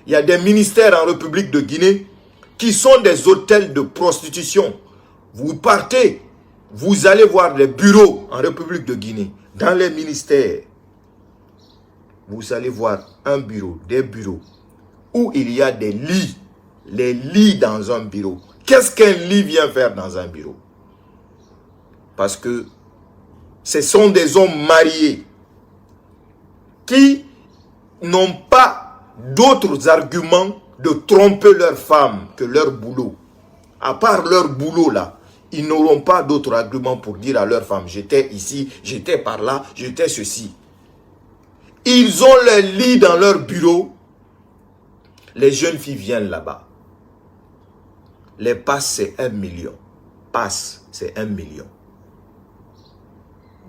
Il y a des ministères en République de Guinée qui sont des hôtels de prostitution. Vous partez, vous allez voir les bureaux en République de Guinée. Dans les ministères, vous allez voir un bureau, des bureaux, où il y a des lits. Les lits dans un bureau. Qu'est-ce qu'un lit vient faire dans un bureau? Parce que ce sont des hommes mariés qui n'ont pas d'autres arguments de tromper leur femme que leur boulot. À part leur boulot là, ils n'auront pas d'autres arguments pour dire à leur femme, j'étais ici, j'étais par là, j'étais ceci. Ils ont leur lit dans leur bureau. Les jeunes filles viennent là-bas. Les passes, c'est 1 million. Passes, c'est 1 million.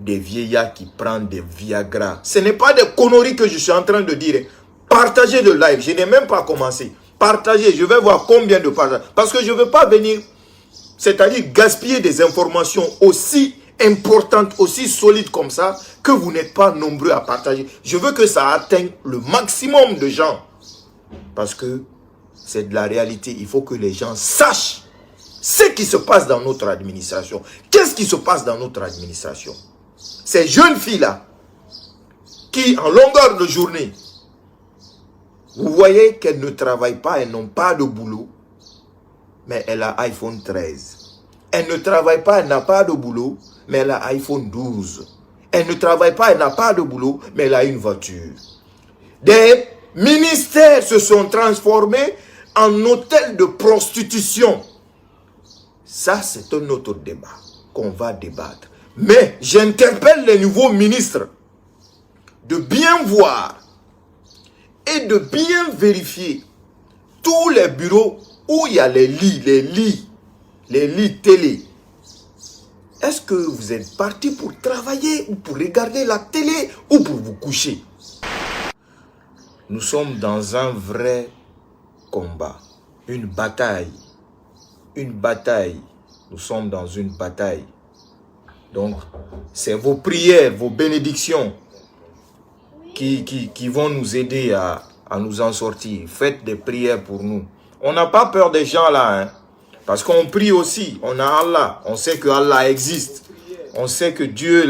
Des vieillards qui prennent des Viagra. Ce n'est pas des conneries que je suis en train de dire. Partagez le live. Je n'ai même pas commencé. Partagez. Je vais voir combien de partages. Parce que je ne veux pas venir, c'est-à-dire gaspiller des informations aussi importantes, aussi solides comme ça, que vous n'êtes pas nombreux à partager. Je veux que ça atteigne le maximum de gens. Parce que c'est de la réalité. Il faut que les gens sachent ce qui se passe dans notre administration. Qu'est-ce qui se passe dans notre administration? Ces jeunes filles-là, qui en longueur de journée, vous voyez qu'elles ne travaillent pas, elles n'ont pas de boulot, mais elle a iPhone 13. Elle ne travaille pas, elle n'a pas de boulot, mais elle a iPhone 12. Elle ne travaille pas, elle n'a pas de boulot, mais elle a une voiture. Des ministères se sont transformés en hôtels de prostitution. Ça, c'est un autre débat qu'on va débattre. Mais j'interpelle les nouveaux ministres de bien voir et de bien vérifier tous les bureaux où il y a les lits télé. Est-ce que vous êtes parti pour travailler ou pour regarder la télé ou pour vous coucher? Nous sommes dans un vrai combat, une bataille. Une bataille. Nous sommes dans une bataille. Donc, c'est vos prières, vos bénédictions qui vont nous aider à nous en sortir. Faites des prières pour nous. On n'a pas peur des gens là, hein, parce qu'on prie aussi. On a Allah. On sait que Allah existe. On sait que Dieu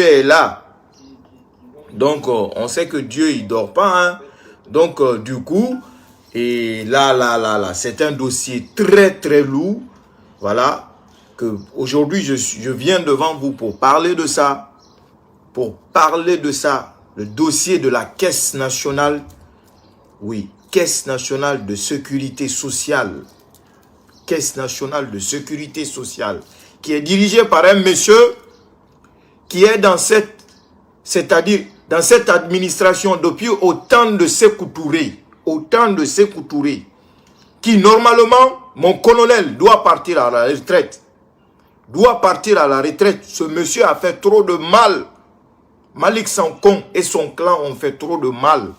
est là. Donc, on sait que Dieu, il ne dort pas. Hein. Donc, du coup, et là, c'est un dossier très, très lourd. Voilà. Que aujourd'hui, je viens devant vous pour parler de ça. Pour parler de ça. Le dossier de la Caisse nationale. Oui, Caisse nationale de sécurité sociale. Caisse nationale de sécurité sociale. Qui est dirigée par un monsieur qui est dans c'est-à-dire dans cette administration depuis autant de Sékou Touré. Autant de Sékou Touré. Qui normalement, mon colonel doit partir à la retraite. Doit partir à la retraite. Ce monsieur a fait trop de mal. Malik Sankon et son clan ont fait trop de mal.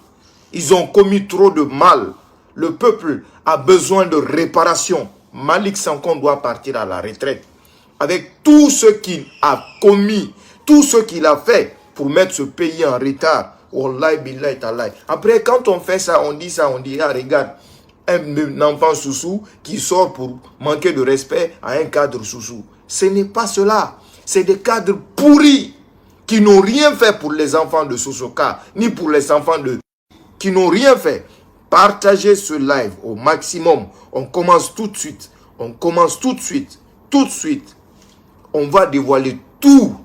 Ils ont commis trop de mal. Le peuple a besoin de réparation. Malik Sankon doit partir à la retraite. Avec tout ce qu'il a commis, tout ce qu'il a fait pour mettre ce pays en retard. Wallahi billahi talahi. Après, quand on fait ça, on dit, ah, regarde, un enfant sous-sous qui sort pour manquer de respect à un cadre sous-sous. Ce n'est pas cela. C'est des cadres pourris qui n'ont rien fait pour les enfants de Sosoka, ni pour les enfants qui n'ont rien fait. Partagez ce live au maximum. On commence tout de suite. On commence tout de suite. Tout de suite. On va dévoiler tout.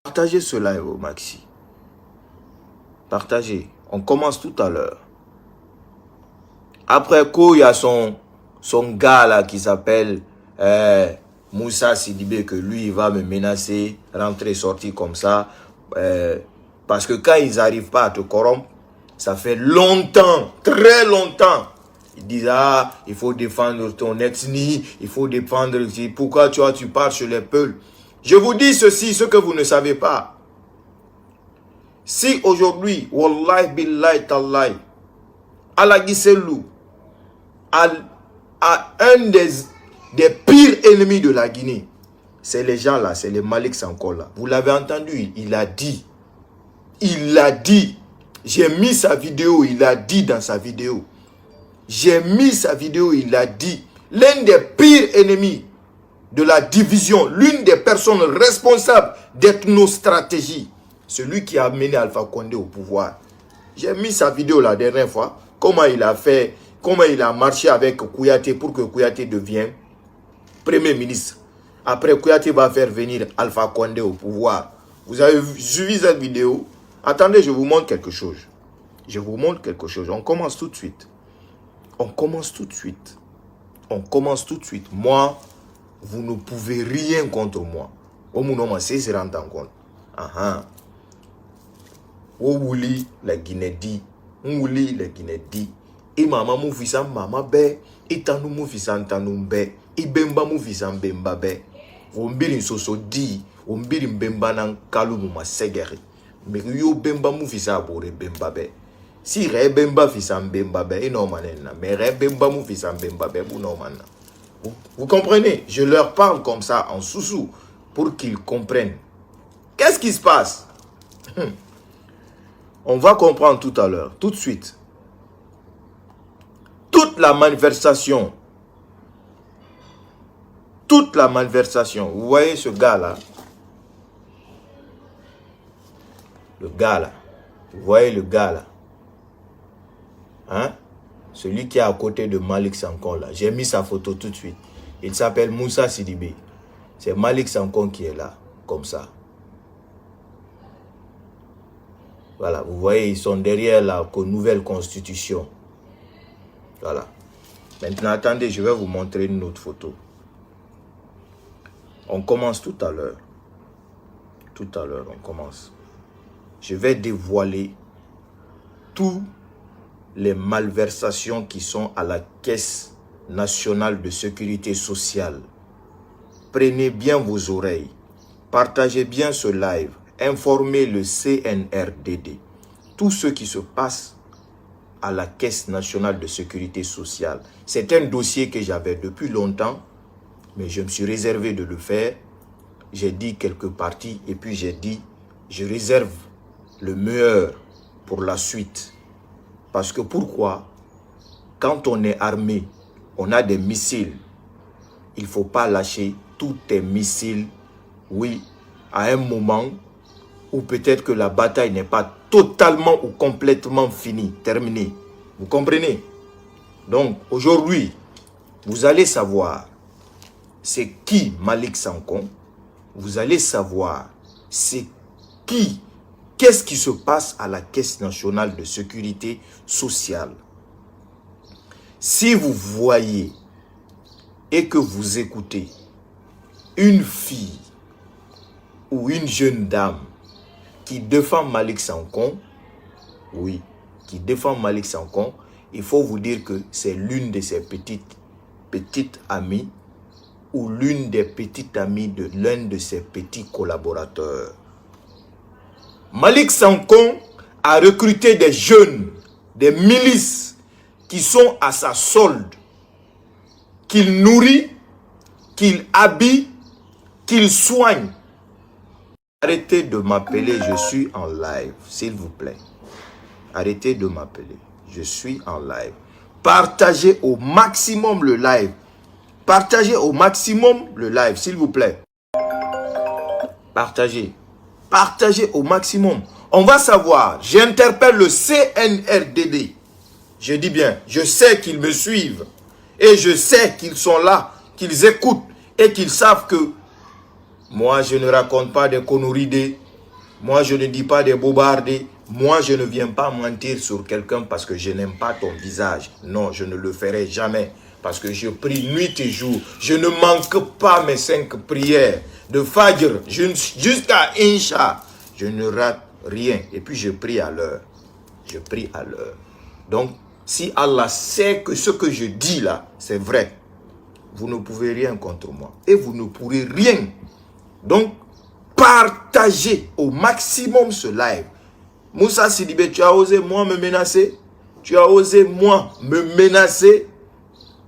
Partagez ce live au maxi. Partagez. On commence tout à l'heure. Après quoi, il y a son gars là qui s'appelle Moussa Sidibé, que lui, il va me menacer, rentrer, sortir comme ça. Parce que quand ils n'arrivent pas à te corrompre, ça fait longtemps, très longtemps. Ils disent, ah, il faut défendre ton ethnie, il faut défendre... Pourquoi tu pars chez les peuples? Je vous dis ceci, ce que vous ne savez pas. Si aujourd'hui, wallahi billahi tallahi, Allah Giselou, à un des pires ennemis de la Guinée, c'est les gens là, c'est les Malik Sankon là. Vous l'avez entendu, il a dit, J'ai mis sa vidéo, il a dit dans sa vidéo. J'ai mis sa vidéo, il a dit. L'un des pires ennemis de la division, l'une des personnes responsables d'ethnostratégie, celui qui a mené Alpha Condé au pouvoir. J'ai mis sa vidéo la dernière fois, comment il a fait, comment il a marché avec Kouyaté pour que Kouyaté devienne Premier ministre. Après, Kouyaté va faire venir Alpha Condé au pouvoir. Vous avez suivi cette vidéo? Attendez, je vous montre quelque chose. Je vous montre quelque chose. On commence tout de suite. On commence tout de suite. On commence tout de suite. Moi, vous ne pouvez rien contre moi. Au moment c'est se rendre en compte. Wouli la Guinée dit. Wouli la Guinée dit. Et maman mou fils maman be. Et tanou mou fils tanou be. Et bemba mou fils bemba be. Ombirin soso di. Ombirin bemba nan kalou mou ma segeri. Mais yo bemba mou fils abore bemba be. Si re bemba fils bemba be. Et non manena. Mais re bemba mou fils bemba be. Non manena. Vous comprenez? Je leur parle comme ça en sous-sous pour qu'ils comprennent. Qu'est-ce qui se passe? On va comprendre tout à l'heure, tout de suite. Toute la malversation, vous voyez ce gars-là? Le gars-là, vous voyez le gars-là? Hein? Celui qui est à côté de Malik Sankon là. J'ai mis sa photo tout de suite. Il s'appelle Moussa Sidibé. C'est Malik Sankon qui est là. Comme ça. Voilà. Vous voyez, ils sont derrière la nouvelle constitution. Voilà. Maintenant, attendez, je vais vous montrer une autre photo. On commence tout à l'heure. Tout à l'heure, on commence. Je vais dévoiler tout les malversations qui sont à la Caisse nationale de sécurité sociale. Prenez bien vos oreilles. Partagez bien ce live. Informez le CNRDD. Tout ce qui se passe à la Caisse nationale de sécurité sociale. C'est un dossier que j'avais depuis longtemps, mais je me suis réservé de le faire. J'ai dit quelques parties et puis j'ai dit, je réserve le meilleur pour la suite. Parce que pourquoi? Quand on est armé, on a des missiles. Il ne faut pas lâcher tous tes missiles. Oui, à un moment où peut-être que la bataille n'est pas totalement ou complètement finie, terminée. Vous comprenez? Donc, aujourd'hui, vous allez savoir c'est qui Malik Sankon. Vous allez savoir c'est qui. Qu'est-ce qui se passe à la Caisse nationale de sécurité sociale? Si vous voyez et que vous écoutez une fille ou une jeune dame qui défend Malik Sankon, oui, qui défend Malik Sankon, il faut vous dire que c'est l'une de ses petites amies ou l'une des petites amies de l'un de ses petits collaborateurs. Malik Sankon a recruté des jeunes, des milices qui sont à sa solde, qu'il nourrit, qu'il habille, qu'il soigne. Arrêtez de m'appeler, je suis en live, s'il vous plaît. Arrêtez de m'appeler, je suis en live. Partagez au maximum le live. Partagez au maximum le live, s'il vous plaît. Partagez. Partagez au maximum. On va savoir. J'interpelle le CNRDD. Je dis bien, je sais qu'ils me suivent. Et je sais qu'ils sont là, qu'ils écoutent. Et qu'ils savent que moi, je ne raconte pas des conneries. Moi, je ne dis pas des bobards. Moi, je ne viens pas mentir sur quelqu'un parce que je n'aime pas ton visage. Non, je ne le ferai jamais. Parce que je prie nuit et jour. Je ne manque pas mes 5 prières. De Fajr jusqu'à Incha. Je ne rate rien. Et puis je prie à l'heure. Je prie à l'heure. Donc, si Allah sait que ce que je dis là, c'est vrai, vous ne pouvez rien contre moi. Et vous ne pourrez rien. Donc, partagez au maximum ce live. Moussa Sidibé, tu as osé moi me menacer? Tu as osé moi me menacer?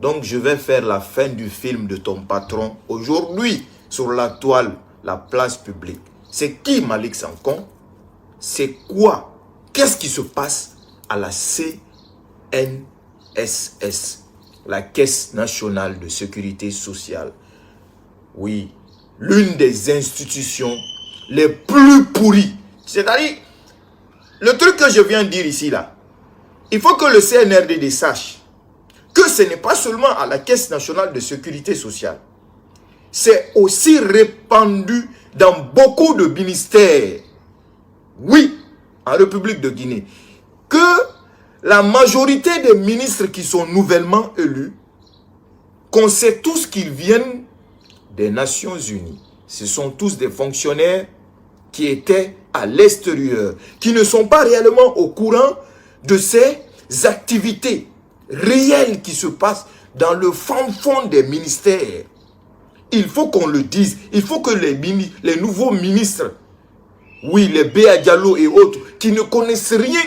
Donc, je vais faire la fin du film de ton patron aujourd'hui sur la toile, la place publique. C'est qui Malik Sankon? C'est quoi? qu'est-ce qui se passe à la CNSS, la Caisse nationale de sécurité sociale? Oui, l'une des institutions les plus pourries. C'est-à-dire, le truc que je viens de dire ici, là, il faut que le CNRDD sache que ce n'est pas seulement à la Caisse nationale de sécurité sociale. C'est aussi répandu dans beaucoup de ministères. Oui, en République de Guinée. Que la majorité des ministres qui sont nouvellement élus, qu'on sait tous qu'ils viennent des Nations Unies. Ce sont tous des fonctionnaires qui étaient à l'extérieur, qui ne sont pas réellement au courant de ces activités réelles qui se passent dans le fond des ministères. Il faut qu'on le dise. Il faut que les nouveaux ministres, oui, les Béa Diallo et autres, qui ne connaissent rien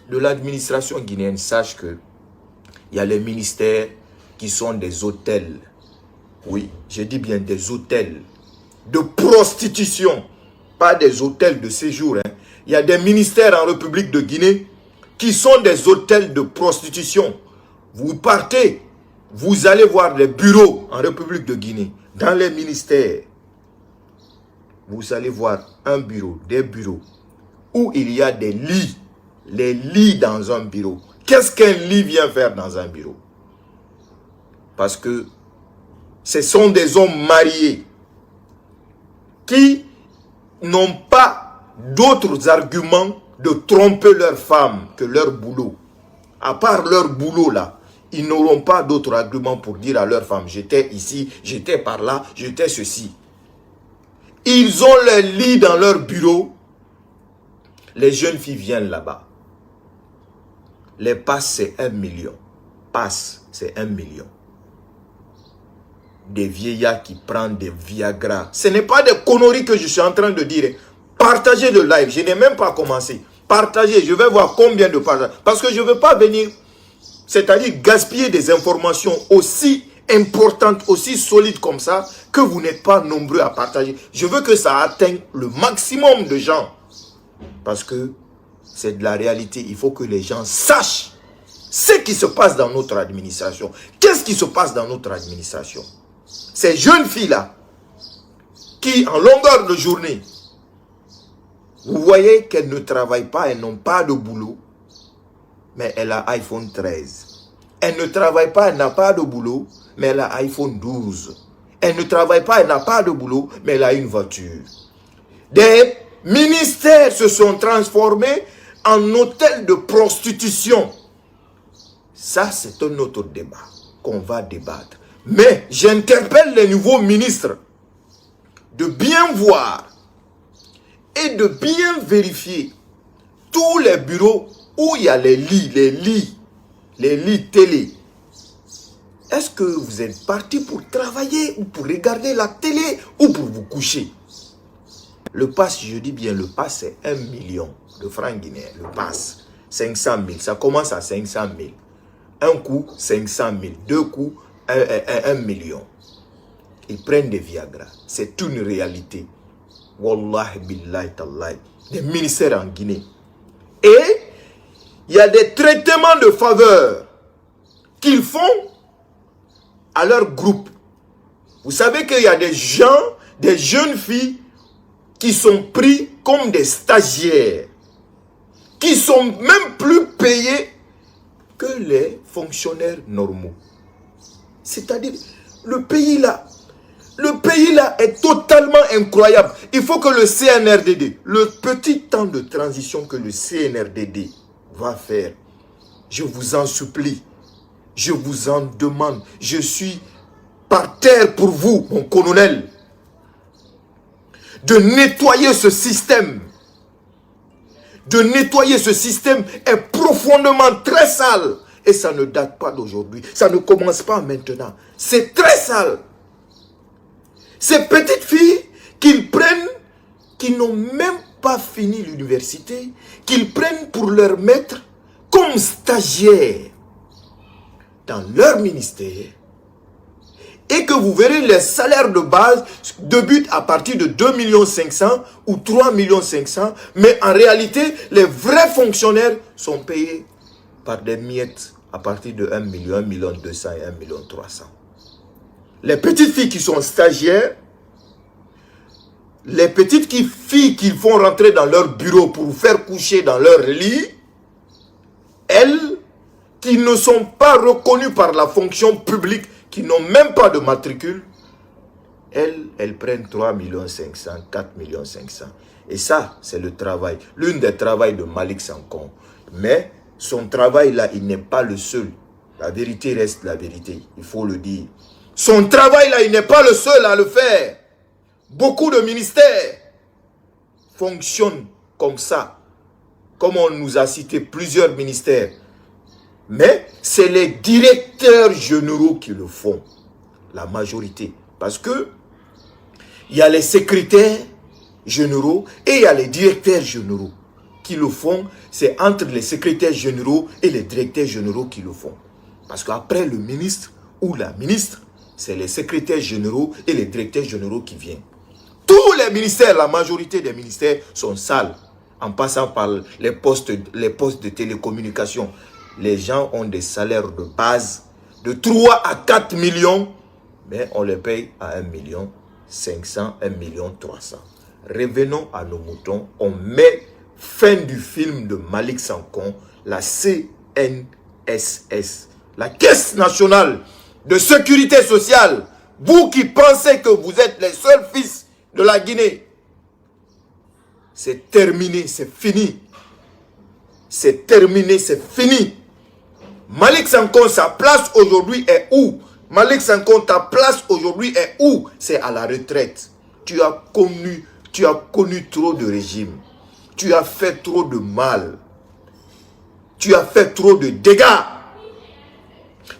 de l'administration guinéenne, sachent que il y a les ministères qui sont des hôtels. Oui, je dis bien des hôtels de prostitution, pas des hôtels de séjour. Hein. Il y a des ministères en République de Guinée qui sont des hôtels de prostitution. Vous partez, vous allez voir les bureaux en République de Guinée. Dans les ministères, vous allez voir un bureau, des bureaux, où il y a des lits. Les lits dans un bureau. Qu'est-ce qu'un lit vient faire dans un bureau? Parce que ce sont des hommes mariés qui n'ont pas d'autres arguments de tromper leur femme que leur boulot. À part leur boulot là, ils n'auront pas d'autres arguments pour dire à leur femme, j'étais ici, j'étais par là, j'étais ceci. Ils ont leur lit dans leur bureau. Les jeunes filles viennent là-bas. Les passes, c'est 1 million. Passes, c'est 1 million. Des vieillards qui prennent des Viagra. Ce n'est pas des conneries que je suis en train de dire. Partagez le live. Je n'ai même pas commencé. Partagez. Je vais voir combien de partages. Parce que je ne veux pas venir, c'est-à-dire gaspiller des informations aussi importantes, aussi solides comme ça, que vous n'êtes pas nombreux à partager. Je veux que ça atteigne le maximum de gens. Parce que c'est de la réalité. Il faut que les gens sachent ce qui se passe dans notre administration. Qu'est-ce qui se passe dans notre administration? Ces jeunes filles-là, qui en longueur de journée, vous voyez qu'elles ne travaillent pas, elles n'ont pas de boulot, mais elle a iPhone 13. Elle ne travaille pas, elle n'a pas de boulot, mais elle a iPhone 12. Elle ne travaille pas, elle n'a pas de boulot, mais elle a une voiture. Des ministères se sont transformés en hôtels de prostitution. Ça, c'est un autre débat qu'on va débattre. Mais j'interpelle les nouveaux ministres de bien voir et de bien vérifier tous les bureaux où il y a les lits télé. Est-ce que vous êtes parti pour travailler ou pour regarder la télé ou pour vous coucher? Le pass, je dis bien, le pass, c'est 1 million de francs guinéens. Le pass, 500 000. Ça commence à 500 000. Un coup, 500 000. Deux coups, 1 million. Ils prennent des Viagra. C'est une réalité. Wallahi billahi tallahi. Des ministères en Guinée. Et il y a des traitements de faveur qu'ils font à leur groupe. Vous savez qu'il y a des gens, des jeunes filles qui sont pris comme des stagiaires, qui sont même plus payés que les fonctionnaires normaux. C'est-à-dire, le pays là est totalement incroyable. Il faut que le CNRDD, le petit temps de transition que le CNRDD va faire, je vous en supplie, je vous en demande, je suis par terre pour vous, mon colonel, de nettoyer ce système. De nettoyer ce système est profondément très sale. Et ça ne date pas d'aujourd'hui. Ça ne commence pas maintenant. C'est très sale. Ces petites filles qu'ils prennent, qui n'ont même pas fini l'université, qu'ils prennent pour leur maître comme stagiaires dans leur ministère et que vous verrez les salaires de base débutent à partir de 2 500 000 ou 3 500 000, mais en réalité, les vrais fonctionnaires sont payés par des miettes à partir de 1 million, 1 200 000 et 1 300 000. Les petites filles qui sont stagiaires, les petites filles qui font rentrer dans leur bureau pour faire coucher dans leur lit, elles, qui ne sont pas reconnues par la fonction publique, qui n'ont même pas de matricule, elles prennent 3 500 000, 4 500 000. Et ça, c'est le travail, l'une des travails de Malick Sankoh. Mais son travail là, il n'est pas le seul. La vérité reste la vérité, il faut le dire. Son travail là, il n'est pas le seul à le faire. Beaucoup de ministères fonctionnent comme ça. Comme on nous a cité plusieurs ministères. Mais c'est les directeurs généraux qui le font. La majorité. Parce que il y a les secrétaires généraux et il y a les directeurs généraux qui le font. C'est entre les secrétaires généraux et les directeurs généraux qui le font. Parce qu'après le ministre ou la ministre, c'est les secrétaires généraux et les directeurs généraux qui viennent. Tous les ministères, la majorité des ministères sont sales. En passant par les postes de télécommunication. Les gens ont des salaires de base de 3 à 4 millions, mais on les paye à 1 500 000, 1 300 000. Revenons à nos moutons. On met fin du film de Malick Sankoh, la CNSS, la Caisse nationale de sécurité sociale. Vous qui pensez que vous êtes les seuls fils de la Guinée, c'est terminé, c'est fini. C'est terminé, c'est fini. Malick Sankoh, sa place aujourd'hui est où? Malick Sankoh, ta place aujourd'hui est où? C'est à la retraite. Tu as connu trop de régimes. Tu as fait trop de mal. Tu as fait trop de dégâts.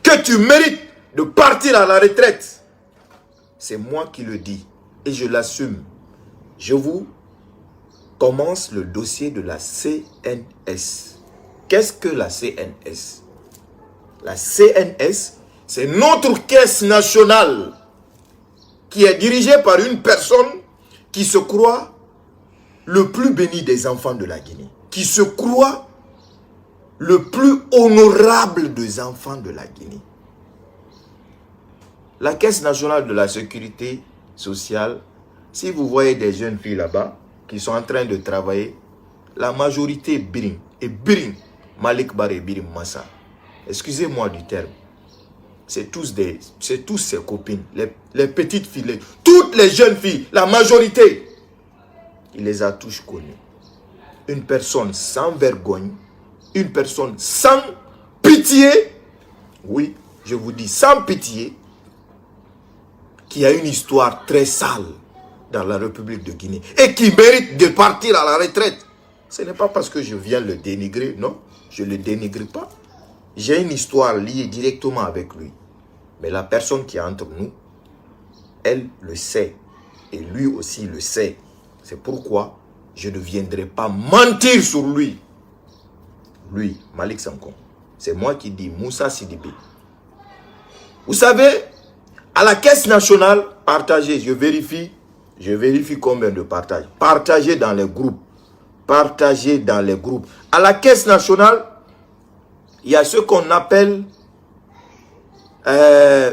Que tu mérites de partir à la retraite. C'est moi qui le dis. Et je l'assume. Je vous commence le dossier de la CNS. Qu'est-ce que la CNS? La CNS, c'est notre caisse nationale qui est dirigée par une personne qui se croit le plus béni des enfants de la Guinée, qui se croit le plus honorable des enfants de la Guinée. La Caisse nationale de la sécurité sociale, si vous voyez des jeunes filles là-bas qui sont en train de travailler, la majorité Biring, et Biring, Malick Barre et Biring Massa, excusez-moi du terme, c'est tous ses copines, les petites filles, toutes les jeunes filles, la majorité, il les a tous connues. Une personne sans vergogne, une personne sans pitié, oui, je vous dis sans pitié, qui a une histoire très sale dans la République de Guinée et qui mérite de partir à la retraite. Ce n'est pas parce que je viens le dénigrer, non, je ne le dénigre pas. J'ai une histoire liée directement avec lui. Mais la personne qui est entre nous, elle le sait. Et lui aussi le sait. C'est pourquoi je ne viendrai pas mentir sur lui. Lui, Malick Sankoh. C'est moi qui dis Moussa Sidibé. Vous savez, à la Caisse nationale, partagez, je vérifie combien de partages. Partagez dans les groupes. Partagez dans les groupes. À la Caisse nationale, il y a ce qu'on appelle à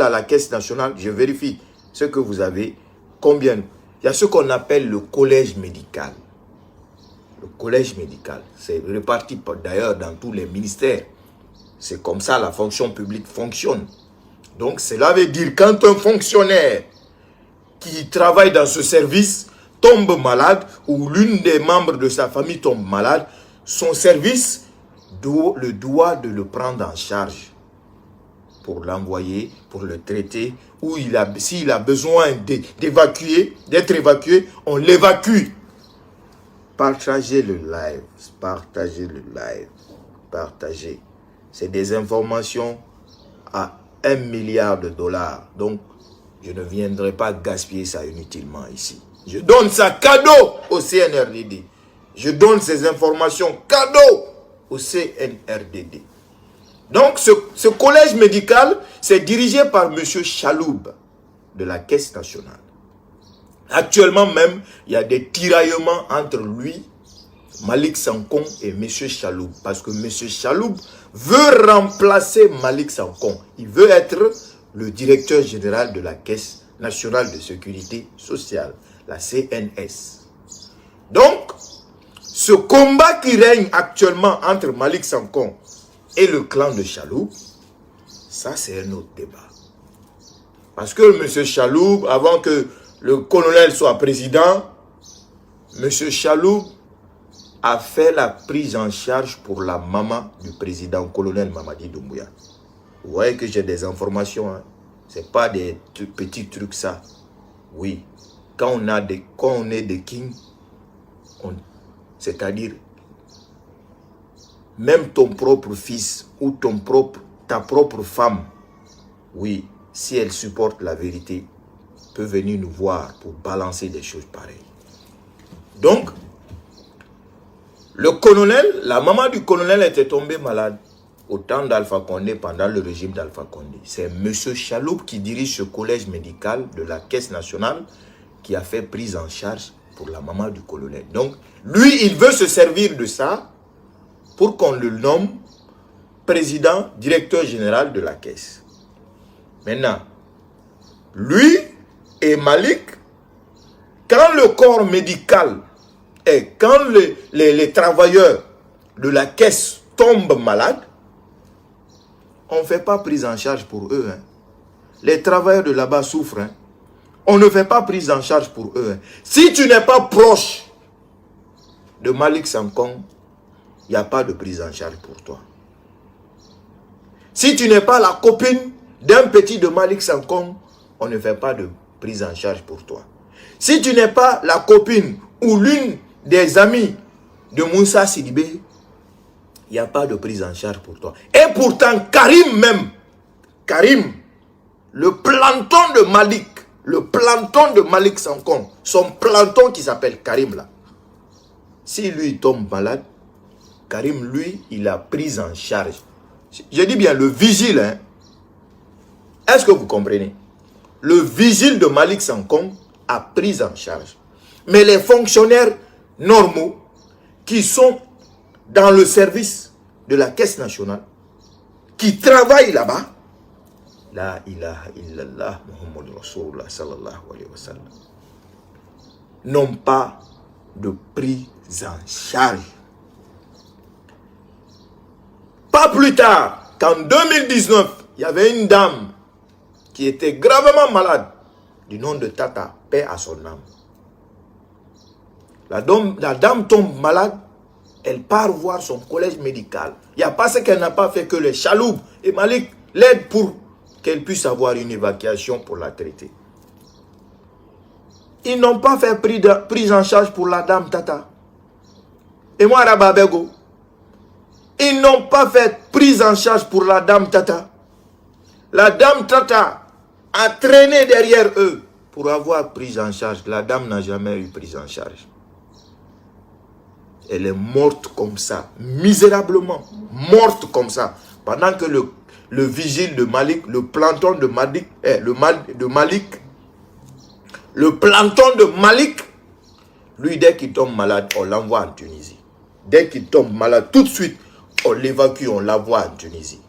la Caisse nationale, je vérifie ce que vous avez, combien. Il y a ce qu'on appelle le collège médical. Le collège médical, c'est réparti d'ailleurs dans tous les ministères. C'est comme ça la fonction publique fonctionne. Donc cela veut dire quand un fonctionnaire qui travaille dans ce service tombe malade ou l'une des membres de sa famille tombe malade, son service le doit de le prendre en charge pour l'envoyer, pour le traiter, ou s'il a besoin d'être évacué, on l'évacue. Partagez le live, partagez le live, partagez. C'est des informations à 1 milliard de dollars. Donc, je ne viendrai pas gaspiller ça inutilement ici. Je donne ça cadeau au CNRDD. Je donne ces informations cadeau au CNRDD. Donc, ce collège médical, c'est dirigé par M. Chaloub, de la Caisse nationale. Actuellement même, il y a des tiraillements entre lui, Malick Sankon et M. Chaloub. Parce que M. Chaloub veut remplacer Malick Sankon. Il veut être le directeur général de la Caisse nationale de sécurité sociale, la CNS. Donc, ce combat qui règne actuellement entre Malick Sankon et le clan de Chaloub, ça c'est un autre débat. Parce que M. Chaloub, avant que le colonel soit président, M. Chaloub a fait la prise en charge pour la maman du président colonel Mamadi Doumbouya. Vous voyez que j'ai des informations, hein? Ce n'est pas des petits trucs ça. Oui, quand on est des kings, c'est-à-dire même ton propre fils ou ta propre femme, oui, si elle supporte la vérité, peut venir nous voir pour balancer des choses pareilles. Donc, le colonel, la maman du colonel était tombée malade au temps d'Alpha Condé, pendant le régime d'Alpha Condé. C'est M. Chaloub qui dirige ce collège médical de la Caisse nationale qui a fait prise en charge pour la maman du colonel. Donc, lui, il veut se servir de ça pour qu'on le nomme président, directeur général de la Caisse. Maintenant, lui et Malick, quand le corps médical et quand les travailleurs de la Caisse tombent malades, on ne fait pas prise en charge pour eux. Hein. Les travailleurs de là-bas souffrent. Hein. On ne fait pas prise en charge pour eux. Hein. Si tu n'es pas proche de Malick Sankon, il n'y a pas de prise en charge pour toi. Si tu n'es pas la copine d'un petit de Malick Sankon, on ne fait pas de prise en charge pour toi. Si tu n'es pas la copine ou l'une des amis de Moussa Sidibé, il n'y a pas de prise en charge pour toi. Et pourtant, Karim même, Karim, le planton de Malick Sankon, son planton qui s'appelle Karim là, si lui tombe malade, Karim, lui, il a pris en charge. Je dis bien le vigile. Hein. Est-ce que vous comprenez? Le vigile de Malick Sankon a pris en charge. Mais les fonctionnaires normaux qui sont dans le service de la Caisse nationale, qui travaillent là-bas, la ilaha illallah Muhammad Rasulullah sallallahu alayhi wa sallam, n'ont pas de prise en charge. Pas plus tard qu'en 2019, il y avait une dame qui était gravement malade, du nom de Tata, paix à son âme. La dame tombe malade, elle part voir son collège médical. Il n'y a pas ce qu'elle n'a pas fait que les Chaloub et Malick l'aident pour qu'elle puisse avoir une évacuation pour la traiter. Ils n'ont pas fait prise en charge pour la dame Tata. Et moi, Rababego, ils n'ont pas fait prise en charge pour la dame Tata. La dame Tata a traîné derrière eux pour avoir prise en charge. La dame n'a jamais eu prise en charge. Elle est morte comme ça, misérablement, morte comme ça. Pendant que le vigile de Malick, le planton de Malick, le planton de Malick, lui, dès qu'il tombe malade, on l'envoie en Tunisie. Dès qu'il tombe malade, tout de suite, on l'évacue, on l'envoie en Tunisie.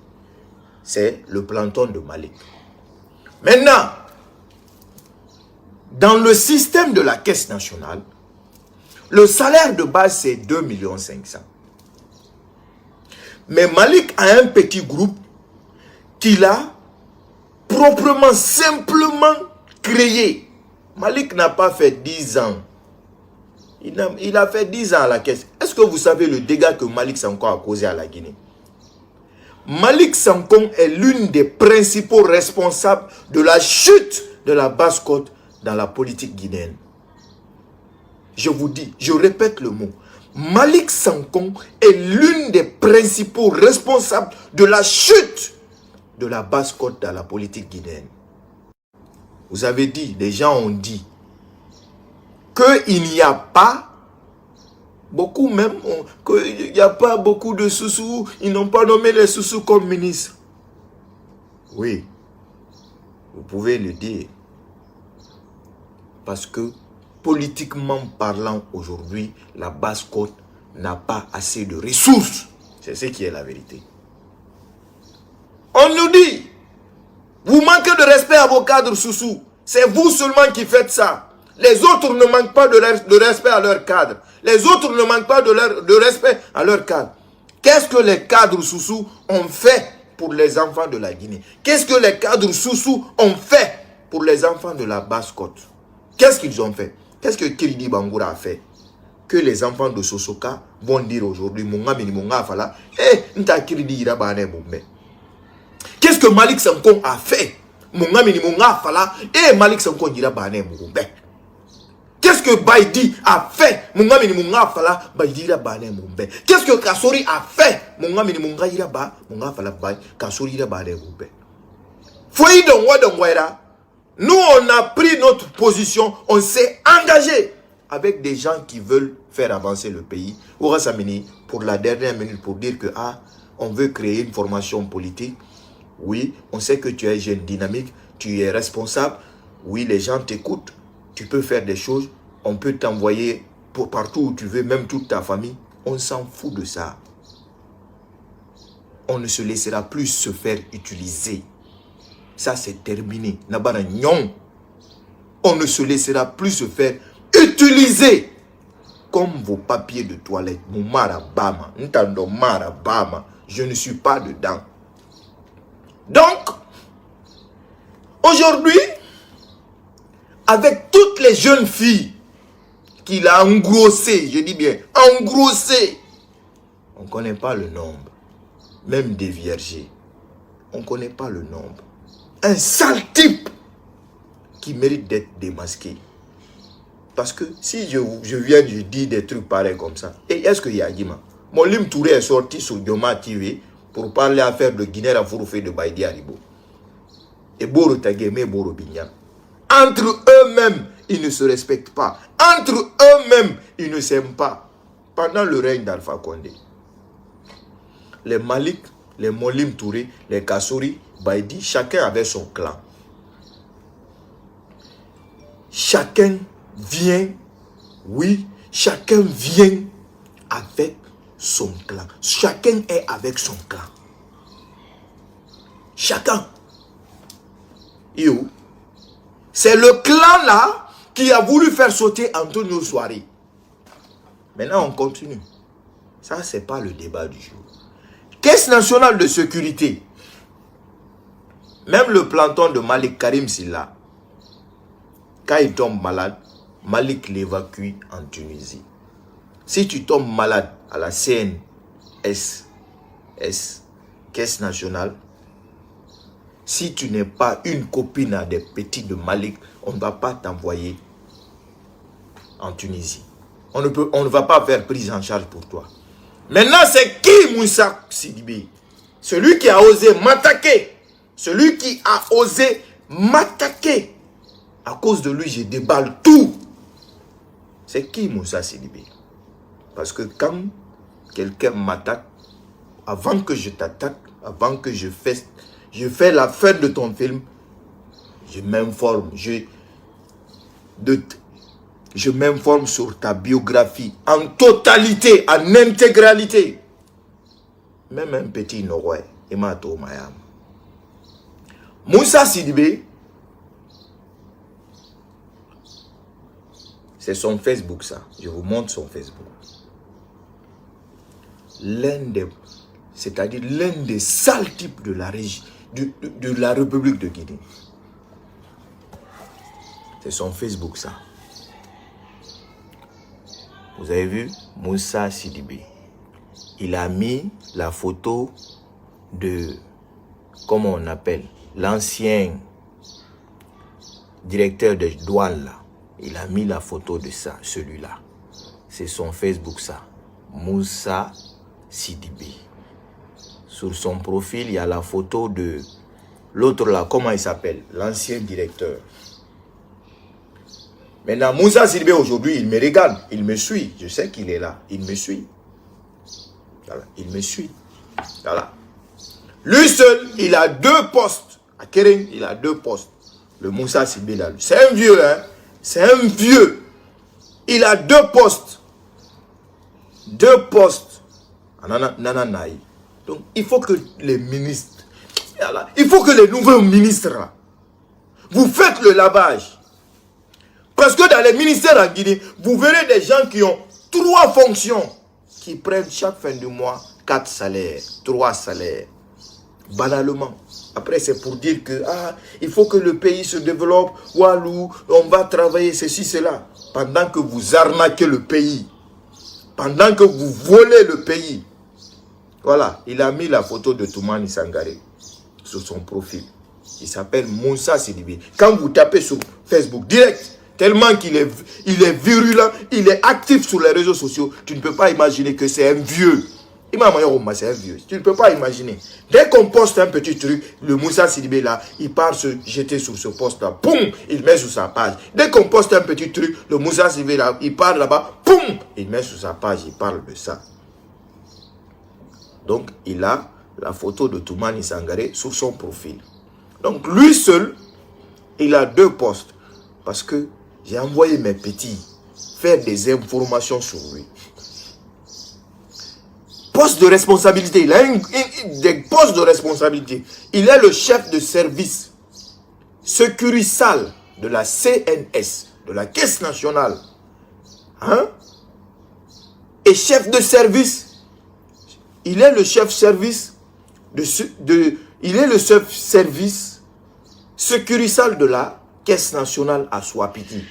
C'est le planton de Malick. Maintenant, dans le système de la Caisse nationale, le salaire de base, c'est 2,5 millions. Mais Malick a un petit groupe qu'il a proprement, simplement créé. Malick n'a pas fait 10 ans. Il a fait 10 ans à la Caisse. Est-ce que vous savez le dégât que Malick Sankon a causé à la Guinée? Malick Sankon est l'une des principaux responsables de la chute de la basse-côte dans la politique guinéenne. Je vous dis, je répète le mot. Malick Sankon est l'une des principaux responsables de la chute de la basse-côte dans la politique guinéenne. Vous avez dit, les gens ont dit qu'il n'y a pas Beaucoup même, qu'il n'y a pas beaucoup de Soussou, ils n'ont pas nommé les Soussou comme ministre. Oui, vous pouvez le dire. Parce que, politiquement parlant aujourd'hui, la Basse-Côte n'a pas assez de ressources. C'est ce qui est la vérité. On nous dit, vous manquez de respect à vos cadres Soussou. C'est vous seulement qui faites ça. Les autres ne manquent pas de respect à leurs cadres. Les autres ne manquent pas de respect à leurs cadres. Qu'est-ce que les cadres Soussou ont fait pour les enfants de la Guinée? Qu'est-ce que les cadres Soussou ont fait pour les enfants de la Basse-Côte? Qu'est-ce qu'ils ont fait? Qu'est-ce que Kiridi Bangoura a fait? Que les enfants de Sosoka vont dire aujourd'hui, qu'est-ce que Malik Sanko a fait? Malik Sanko dira Bane Moumbe. Qu'est-ce que Baïdi a fait? Qu'est-ce que Kassori a fait? Nous, on a pris notre position, on s'est engagé avec des gens qui veulent faire avancer le pays. Pour la dernière minute, pour dire que on veut créer une formation politique. Oui, on sait que tu es jeune, dynamique, tu es responsable. Oui, les gens t'écoutent. Tu peux faire des choses, on peut t'envoyer partout où tu veux, même toute ta famille. On s'en fout de ça. On ne se laissera plus se faire utiliser. Ça, c'est terminé. On ne se laissera plus se faire utiliser comme vos papiers de toilette. Je ne suis pas dedans. Donc, aujourd'hui, avec toutes les jeunes filles qu'il a engrossées, je dis bien engrossées, on ne connaît pas le nombre, même des viergers, on ne connaît pas le nombre. Un sale type qui mérite d'être démasqué. Parce que si je viens de dire des trucs pareils comme ça, et est-ce qu'il y a Guima? Molim Touré est sorti sur Dioma TV pour parler à faire de Guinée à Fouroufé de Baïdi Aribo. Et Boro Tageme, Boro Bignan. Entre eux-mêmes, ils ne se respectent pas. Entre eux-mêmes, ils ne s'aiment pas. Pendant le règne d'Alpha Condé, les Malik, les Molim Touré, les Kassori, Baïdi, chacun avait son clan. Chacun vient, oui, chacun vient avec son clan. Chacun est avec son clan. Chacun. C'est le clan là qui a voulu faire sauter Antonio Soiré. Maintenant, on continue. Ça, c'est pas le débat du jour. Caisse nationale de sécurité. Même le planton de Malik Karim Silla, quand il tombe malade, Malik l'évacue en Tunisie. Si tu tombes malade à la CNSS, Caisse nationale, si tu n'es pas une copine à des petits de Malik, on ne va pas t'envoyer en Tunisie. On ne va pas faire prise en charge pour toi. Maintenant, c'est qui Moussa Sidibé? Celui qui a osé m'attaquer. Celui qui a osé m'attaquer. À cause de lui, je déballe tout. C'est qui Moussa Sidibé? Parce que quand quelqu'un m'attaque, avant que je t'attaque, avant que je fais la fin de ton film, je m'informe. Je m'informe sur ta biographie en totalité, en intégralité. Même un petit Norway, Emato Mayam. Moussa Sidibé, c'est son Facebook ça. Je vous montre son Facebook. C'est-à-dire l'un des sales types de la région, de la République de Guinée. C'est son Facebook ça. Vous avez vu Moussa Sidibé. Il a mis la photo de, comment on appelle, l'ancien directeur de douane là. Il a mis la photo de ça, celui-là. C'est son Facebook ça. Moussa Sidibé. Sur son profil, il y a la photo de l'autre là, comment il s'appelle? L'ancien directeur. Maintenant, Moussa Sidibé, aujourd'hui, il me regarde, il me suit. Je sais qu'il est là, il me suit. Voilà, il me suit. Voilà. Lui seul, il a 2 postes. À Kering, il a 2 postes. Le Moussa Sidibé, là. C'est un vieux, hein. C'est un vieux. Il a 2 postes. 2 postes. Nananaï. Donc, il faut que les ministres, il faut que les nouveaux ministres, là, vous faites le lavage. Parce que dans les ministères en Guinée, vous verrez des gens qui ont 3 fonctions, qui prennent chaque fin du mois 4 salaires, 3 salaires. Banalement. Après, c'est pour dire que il faut que le pays se développe. Walou, on va travailler ceci, cela. Pendant que vous arnaquez le pays. Pendant que vous volez le pays. Voilà, il a mis la photo de Toumani Sangaré sur son profil. Il s'appelle Moussa Sidibé. Quand vous tapez sur Facebook direct, tellement qu'il est virulent, il est actif sur les réseaux sociaux, tu ne peux pas imaginer que c'est un vieux. C'est un vieux. Tu ne peux pas imaginer. Dès qu'on poste un petit truc, le Moussa Sidibé là, il part se jeter sur ce poste là. Poum, il met sur sa page. Dès qu'on poste un petit truc, le Moussa Sidibé là, il part là-bas. Poum, il met sur sa page, il parle de ça. Donc, il a la photo de Toumani Sangaré sur son profil. Donc, lui seul, il a 2 postes. Parce que j'ai envoyé mes petits faire des informations sur lui. Poste de responsabilité. Il a des postes de responsabilité. Il est le chef de service sécurisal de la CNS, de la Caisse nationale. Hein? Et chef de service. Il est le chef service il est le chef service sécurisal de la Caisse nationale à Swapiti.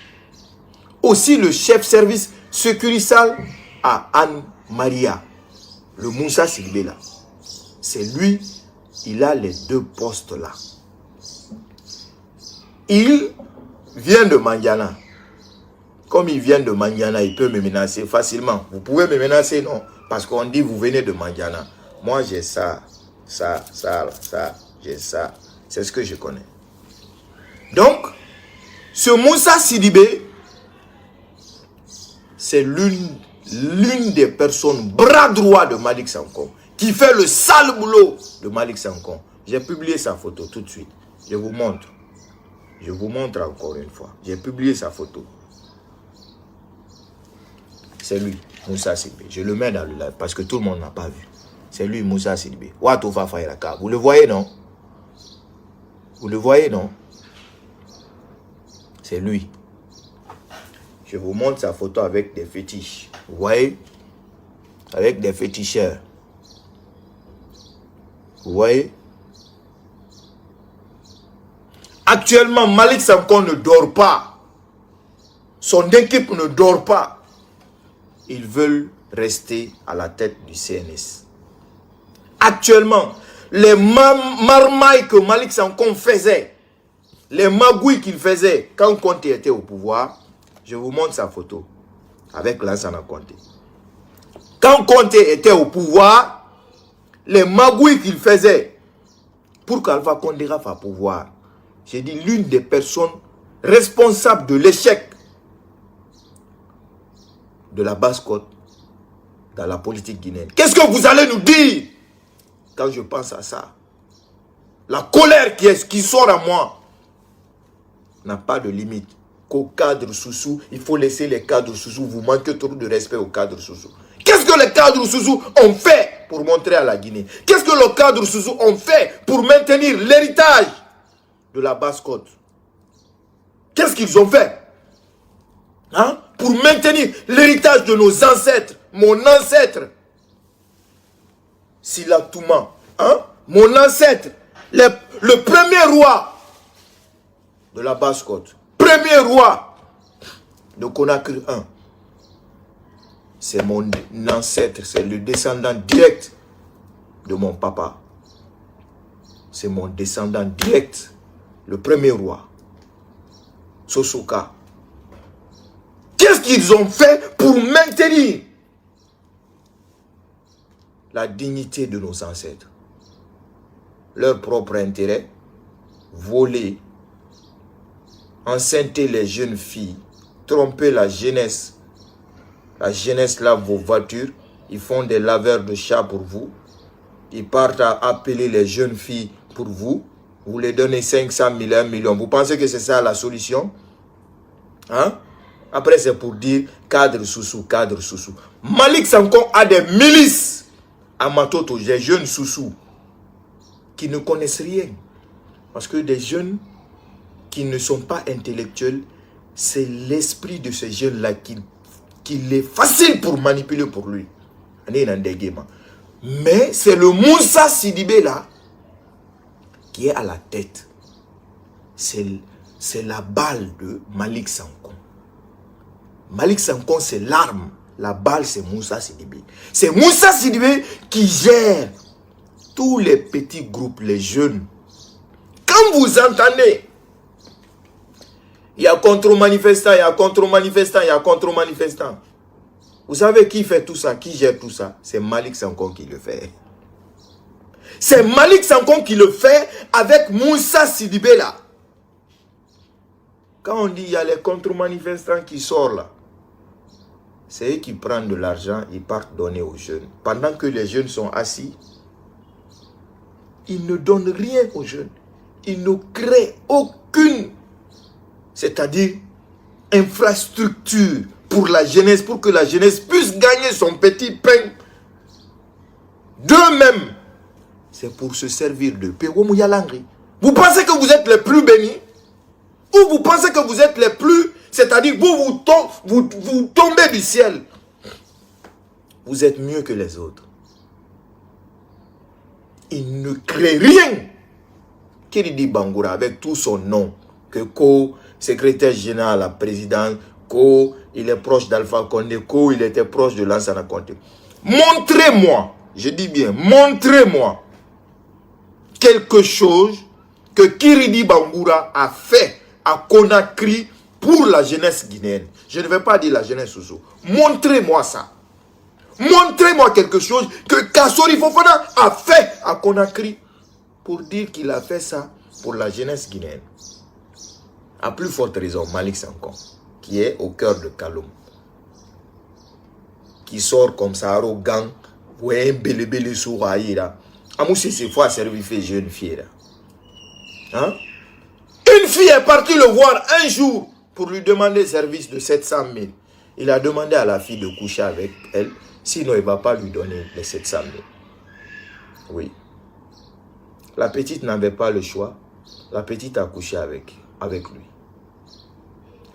Aussi le chef service sécurisal à Anne-Maria. Le Moussa Sidibé là. C'est lui, il a les 2 postes là. Il vient de Mandiana. Comme il vient de Mandiana, il peut me menacer facilement. Vous pouvez me menacer, non? Parce qu'on dit, vous venez de Mandiana. Moi, j'ai ça, j'ai ça. C'est ce que je connais. Donc, ce Moussa Sidibé, c'est l'une des personnes bras droit de Malick Sankom, qui fait le sale boulot de Malick Sankom. J'ai publié sa photo tout de suite. Je vous montre. Je vous montre encore une fois. J'ai publié sa photo. C'est lui, Moussa Sidibé. Je le mets dans le live parce que tout le monde n'a pas vu. C'est lui, Moussa Sidibé. Vous le voyez, non? Vous le voyez, non? C'est lui. Je vous montre sa photo avec des fétiches. Vous voyez? Avec des féticheurs. Vous voyez? Actuellement, Malick Sankom ne dort pas. Son équipe ne dort pas. Ils veulent rester à la tête du CNS. Actuellement, les marmailles que Malick Sankom faisait, les magouilles qu'il faisait quand Conté était au pouvoir, je vous montre sa photo avec Lansana Conté. Quand Conté était au pouvoir, les magouilles qu'il faisait pour qu'Alpha Condé rafle au pouvoir, j'ai dit l'une des personnes responsables de l'échec de la Basse-Côte dans la politique guinéenne. Qu'est-ce que vous allez nous dire quand je pense à ça? La colère qui sort à moi n'a pas de limite. Qu'au cadre Soussou, il faut laisser les cadres Soussou. Vous manquez trop de respect aux cadres Soussou. Qu'est-ce que les cadres Soussou ont fait pour montrer à la Guinée? Qu'est-ce que les cadres Soussou ont fait pour maintenir l'héritage de la Basse-Côte? Qu'est-ce qu'ils ont fait? Hein? Pour maintenir l'héritage de nos ancêtres. Mon ancêtre, Sila Touma, hein? Mon ancêtre, le premier roi de la Basse-Côte, premier roi de Conakry 1, c'est mon ancêtre, c'est le descendant direct de mon papa. C'est mon descendant direct, le premier roi, Sosoka. Qu'est-ce qu'ils ont fait pour maintenir la dignité de nos ancêtres? Leur propre intérêt, voler, enceinter les jeunes filles, tromper la jeunesse. La jeunesse lave vos voitures. Ils font des laveurs de chats pour vous. Ils partent à appeler les jeunes filles pour vous. Vous les donnez 500 000, 1 million. Vous pensez que c'est ça la solution? Hein? Après, c'est pour dire cadre sous-sous, cadre sous-sous. Malik Sanko a des milices à Matoto, des jeunes sous-sous qui ne connaissent rien. Parce que des jeunes qui ne sont pas intellectuels, c'est l'esprit de ces jeunes-là qu'il est facile pour manipuler pour lui. Mais c'est le Moussa Sidibé là qui est à la tête. C'est la balle de Malik Sanko. Malik Sanko, c'est l'arme. La balle, c'est Moussa Sidibé. C'est Moussa Sidibé qui gère tous les petits groupes, les jeunes. Quand vous entendez, il y a contre-manifestants, il y a contre-manifestants, il y a contre-manifestants. Vous savez qui fait tout ça, qui gère tout ça? C'est Malik Sanko qui le fait. C'est Malik Sanko qui le fait avec Moussa Sidibé là. Quand on dit il y a les contre-manifestants qui sortent là, c'est eux qui prennent de l'argent, ils partent donner aux jeunes. Pendant que les jeunes sont assis, ils ne donnent rien aux jeunes. Ils ne créent aucune, c'est-à-dire infrastructure pour la jeunesse, pour que la jeunesse puisse gagner son petit pain d'eux-mêmes. C'est pour se servir de paix. Vous pensez que vous êtes les plus bénis? Ou vous pensez que vous êtes les plus, c'est-à-dire vous tombez du ciel? Vous êtes mieux que les autres. Il ne crée rien. Kiridi Bangoura, avec tout son nom, que secrétaire général à la présidence, il est proche d'Alpha Condé, il était proche de Lansana Conté. Montrez-moi, je dis bien, montrez-moi quelque chose que Kiridi Bangoura a fait à Conakry pour la jeunesse guinéenne. Je ne vais pas dire la jeunesse Soso. Montrez-moi ça. Montrez-moi quelque chose que Kassori Fofana a fait à Conakry pour dire qu'il a fait ça pour la jeunesse guinéenne. À plus forte raison, Malik Sanko, qui est au cœur de Kaloum, qui sort comme ça, arrogant, ouais, belé sur Aïra. Amoussé, c'est fois servir fait jeune fille là. Hein? Une fille est partie le voir un jour pour lui demander service de 700 000. Il a demandé à la fille de coucher avec elle, sinon il ne va pas lui donner les 700 000. Oui. La petite n'avait pas le choix. La petite a couché avec lui.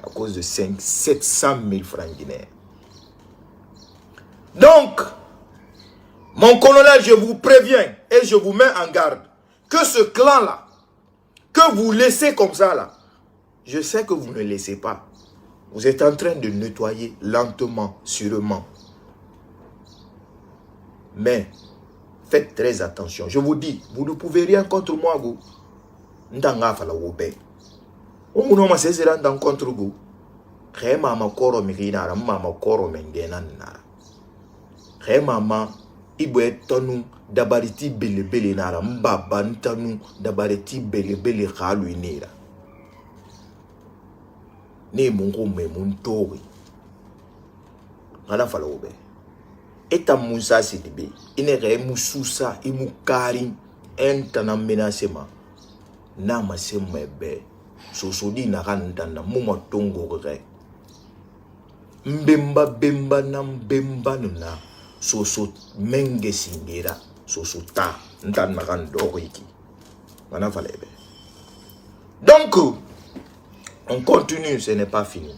À cause de 700 000 francs guinéens. Donc, mon colonel, je vous préviens et je vous mets en garde que ce clan-là, que vous laissez comme ça là, je sais que vous ne laissez pas. Vous êtes en train de nettoyer lentement, sûrement. Mais, faites très attention. Je vous dis, vous ne pouvez rien contre moi, vous. Ndanga fala wobe. Omuno ma sezera ndan contre vous. Khe mama koro mirina, mama koro mengena nara. Khe mama ibwe tonu dabariti bele nara, mbaba ntanu dabariti bele khalu inira. Ne mungu me muntori. Ngana fala wobe. Eta Moussa Sidibé, il est Moussoussa, il Moukari, un tanam menacement. Nama se mebe, sosodi na randana, mouma tongo re. Mbemba bemba nam bemba nuna, soso menge singera, soso ta, ntan na randoriki. Mana falebe. Donc, on continue, ce n'est pas fini.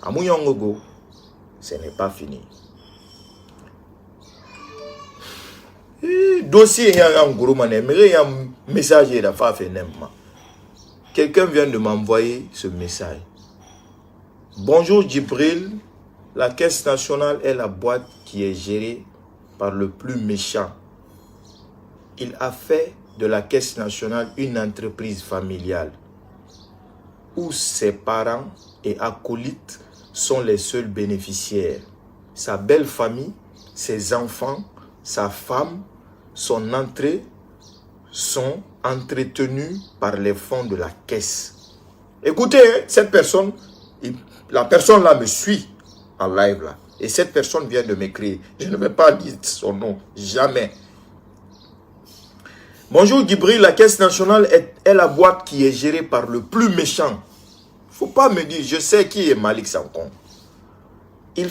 Amouyongogo, ce n'est pas fini. Dossier y a un gros mané, mais il y a un message de la femme. Quelqu'un vient de m'envoyer ce message. Bonjour Djibril, la Caisse nationale est la boîte qui est gérée par le plus méchant. Il a fait de la Caisse nationale une entreprise familiale où ses parents et acolytes sont les seuls bénéficiaires. Sa belle famille, ses enfants, sa femme, son entrée sont entretenus par les fonds de la caisse. Écoutez, cette personne, La personne là me suit en live là. Et cette personne vient de m'écrire. Je ne vais pas dire son nom. Jamais. Bonjour Djibril, la Caisse nationale est la boîte qui est gérée par le plus méchant. Faut pas me dire, je sais qui est Malik Sankon. Il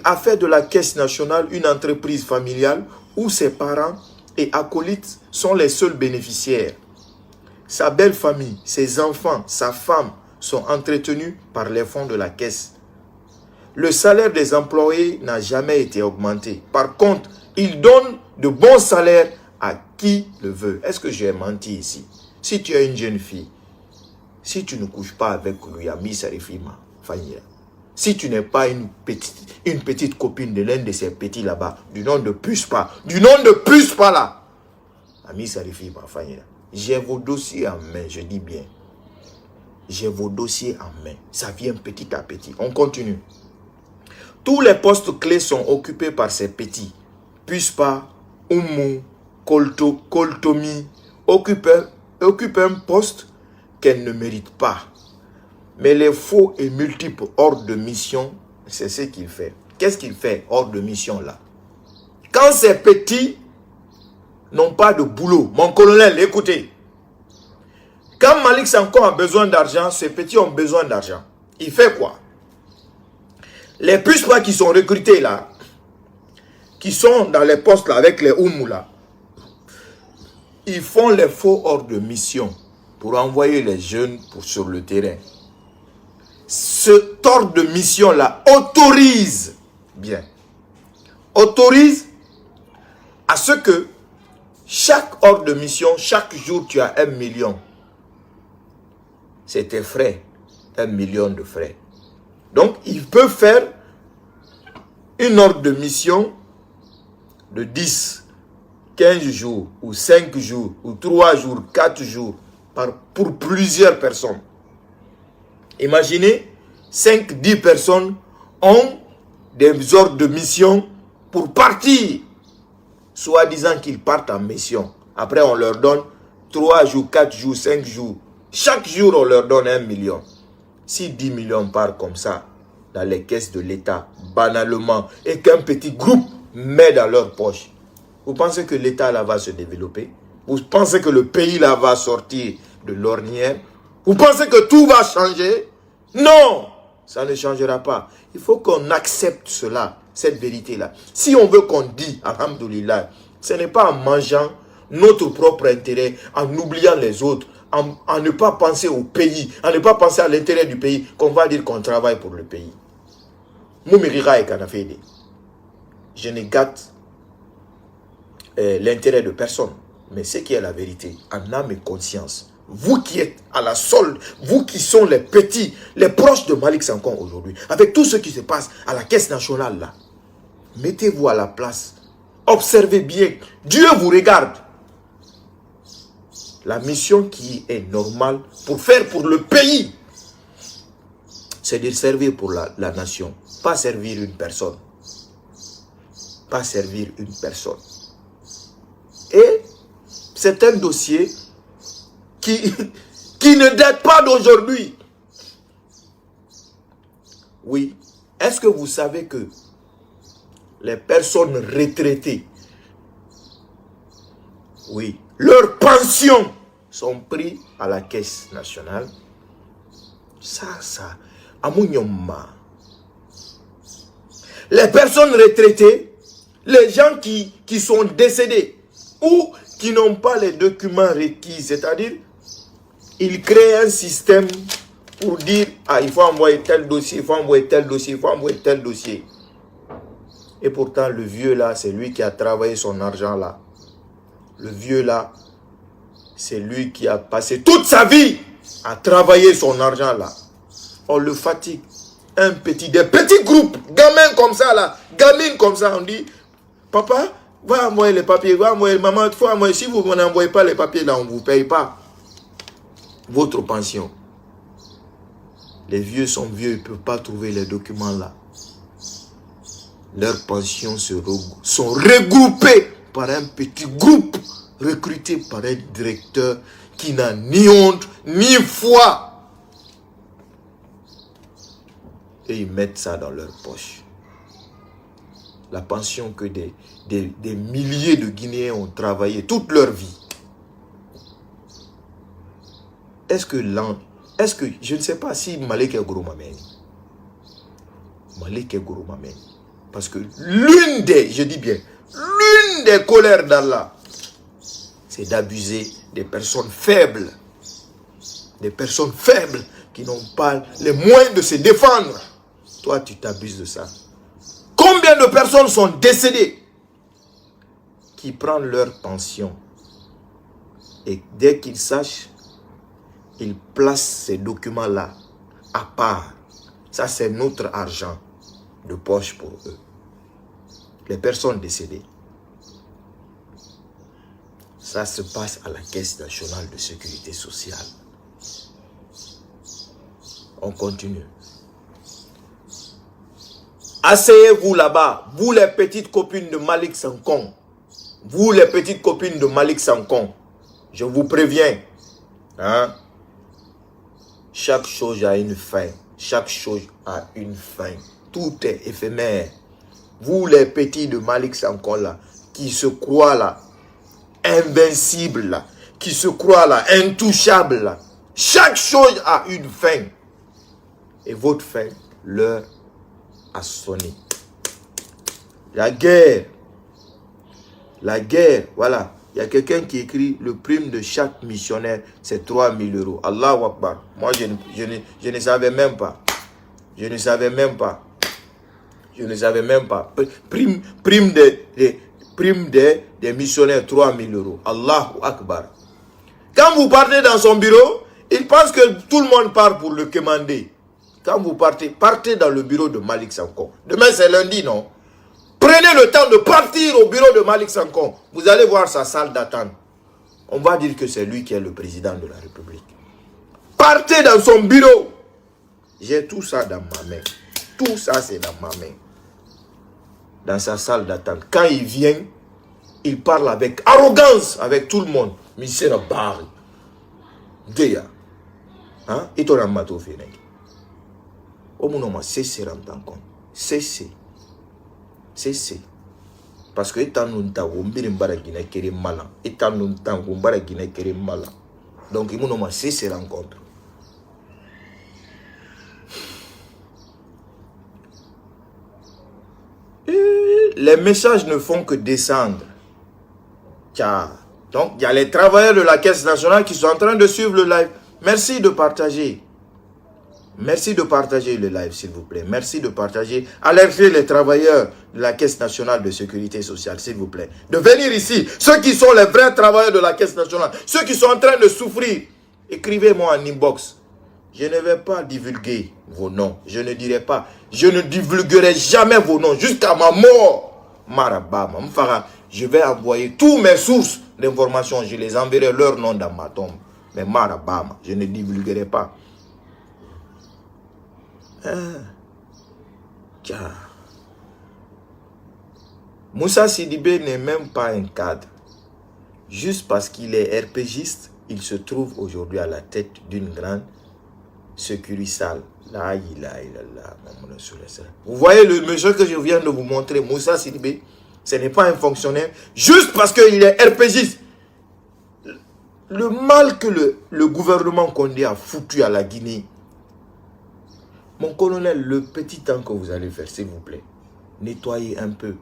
a fait de la Caisse nationale une entreprise familiale où ses parents et acolytes sont les seuls bénéficiaires. Sa belle famille, ses enfants, sa femme sont entretenus par les fonds de la Caisse. Le salaire des employés n'a jamais été augmenté. Par contre, il donne de bons salaires à qui le veut. Est-ce que j'ai menti ici? Si tu es une jeune fille, si tu ne couches pas avec lui, Ami Sarifima, Fanyira, si tu n'es pas une petite copine de l'un de ces petits là-bas, du nom de Puspa, là, Ami Sarifima, Fanyira, j'ai vos dossiers en main, je dis bien. J'ai vos dossiers en main. Ça vient petit à petit. On continue. Tous les postes clés sont occupés par ces petits. Puspa, Oumu, Koltomi occupent un poste qu'elle ne mérite pas. Mais les faux et multiples ordres de mission, c'est ce qu'il fait. Qu'est-ce qu'il fait, ordre de mission là? Quand ces petits n'ont pas de boulot, mon colonel, écoutez. Quand Malik Sankon a besoin d'argent, ces petits ont besoin d'argent. Il fait quoi? Les Puspa qui sont recrutés là, qui sont dans les postes là, avec les Oumou là, ils font les faux ordres de mission pour envoyer les jeunes sur le terrain. Cet ordre de mission là autorise à ce que chaque ordre de mission, chaque jour tu as 1 million. C'est tes frais, 1 million de frais. Donc il peut faire une ordre de mission de 10, 15 jours, ou 5 jours, ou 3 jours, 4 jours, pour plusieurs personnes. Imaginez, 5, 10 personnes ont des ordres de mission pour partir. Soi-disant qu'ils partent en mission. Après, on leur donne 3 jours, 4 jours, 5 jours. Chaque jour, on leur donne 1 million. Si 10 millions partent comme ça, dans les caisses de l'État, banalement, et qu'un petit groupe met dans leur poche, vous pensez que l'État là va se développer? Vous pensez que le pays là va sortir de l'ornière? Vous pensez que tout va changer? Non, ça ne changera pas. Il faut qu'on accepte cela, cette vérité-là. Si on veut qu'on dise, alhamdoulilah, ce n'est pas en mangeant notre propre intérêt, en oubliant les autres, en ne pas penser au pays, en ne pas penser à l'intérêt du pays, qu'on va dire qu'on travaille pour le pays. Je ne gâte l'intérêt de personne, mais ce qui est la vérité, en âme et conscience, vous qui êtes à la solde, vous qui sont les petits, les proches de Malik Sankon aujourd'hui, avec tout ce qui se passe à la Caisse nationale là, mettez-vous à la place, observez bien, Dieu vous regarde. La mission qui est normale pour faire pour le pays, c'est de servir pour la nation, pas servir une personne. Pas servir une personne. Et c'est un dossier qui ne date pas d'aujourd'hui. Oui. Est-ce que vous savez que les personnes retraitées, oui, leurs pensions sont prises à la Caisse nationale? Ça, Amounioma. Les personnes retraitées, les gens qui sont décédés ou qui n'ont pas les documents requis, c'est-à-dire, ils créent un système pour dire, ah, il faut envoyer tel dossier, il faut envoyer tel dossier, il faut envoyer tel dossier. Et pourtant, le vieux là, c'est lui qui a travaillé son argent là. Le vieux là, c'est lui qui a passé toute sa vie à travailler son argent là. On le fatigue. Des petits groupes, gamins comme ça là, gamines comme ça, on dit, papa, va envoyer les papiers, va envoyer, maman, il faut envoyer, si vous n'envoyez pas les papiers là, on ne vous paye pas votre pension. Les vieux sont vieux, ils ne peuvent pas trouver les documents là. Leurs pensions sont regroupées par un petit groupe, recruté par un directeur qui n'a ni honte, ni foi. et ils mettent ça dans leur poche. La pension que des milliers de Guinéens ont travaillé toute leur vie. Est-ce que je ne sais pas si Malick est gros mamène. Malick est gros mamène. Parce que l'une des colères d'Allah, c'est d'abuser des personnes faibles. Des personnes faibles qui n'ont pas les moyens de se défendre. Toi, tu t'abuses de ça. Combien de personnes sont décédées qui prennent leur pension et dès qu'ils sachent, ils placent ces documents-là à part. Ça, c'est notre argent de poche pour eux. Les personnes décédées. Ça se passe à la Caisse nationale de sécurité sociale. On continue. Asseyez-vous là-bas, vous les petites copines de Malick Sankon. Vous les petites copines de Malick Sankon. Je vous préviens. Hein? Chaque chose a une fin. Chaque chose a une fin. Tout est éphémère. Vous les petits de Malick Sankon là, qui se croient là, invincibles là, qui se croient là, intouchables là. Chaque chose a une fin. Et votre fin, l'heure a sonné. La guerre, voilà. Il y a quelqu'un qui écrit le prime de chaque missionnaire, c'est 3 000 €. Allahu Akbar. Moi, je ne savais même pas. Je ne savais même pas. Prime des missionnaires, 3 000 €. Allahu Akbar. Quand vous partez dans son bureau, il pense que tout le monde part pour le commander. Quand vous partez dans le bureau de Malick Sankon. Demain, c'est lundi, non? Prenez le temps de partir au bureau de Malick Sankon. Vous allez voir sa salle d'attente. On va dire que c'est lui qui est le président de la République. Partez dans son bureau. J'ai tout ça dans ma main. Tout ça, c'est dans ma main. Dans sa salle d'attente. Quand il vient, il parle avec arrogance avec tout le monde. Mais c'est la barre. Déjà. Hein? Et ton amato fait. Cessez rendre compte. Cessez. Parce que étant nous donc il m'a cessé rencontre. Les messages ne font que descendre. Donc il y a les travailleurs de la Caisse nationale qui sont en train de suivre le live. Merci de partager. Merci de partager le live, s'il vous plaît. Merci de partager. Alertez les travailleurs de la Caisse nationale de sécurité sociale, s'il vous plaît. De venir ici. Ceux qui sont les vrais travailleurs de la Caisse nationale. Ceux qui sont en train de souffrir. Écrivez-moi en inbox. Je ne vais pas divulguer vos noms. Je ne dirai pas. Je ne divulguerai jamais vos noms jusqu'à ma mort. Marabama. Je vais envoyer tous mes sources d'informations. Je les enverrai leur nom dans ma tombe. Mais Marabama. Je ne divulguerai pas. Moussa Sidibé n'est même pas un cadre. Juste parce qu'il est RPGiste, il se trouve aujourd'hui à la tête d'une grande succursale. Vous voyez le monsieur que je viens de vous montrer, Moussa Sidibé, ce n'est pas un fonctionnaire, juste parce qu'il est RPGiste. Le mal que le gouvernement Condé a foutu à la Guinée. Mon colonel, le petit temps que vous allez faire, s'il vous plaît, nettoyez un peu.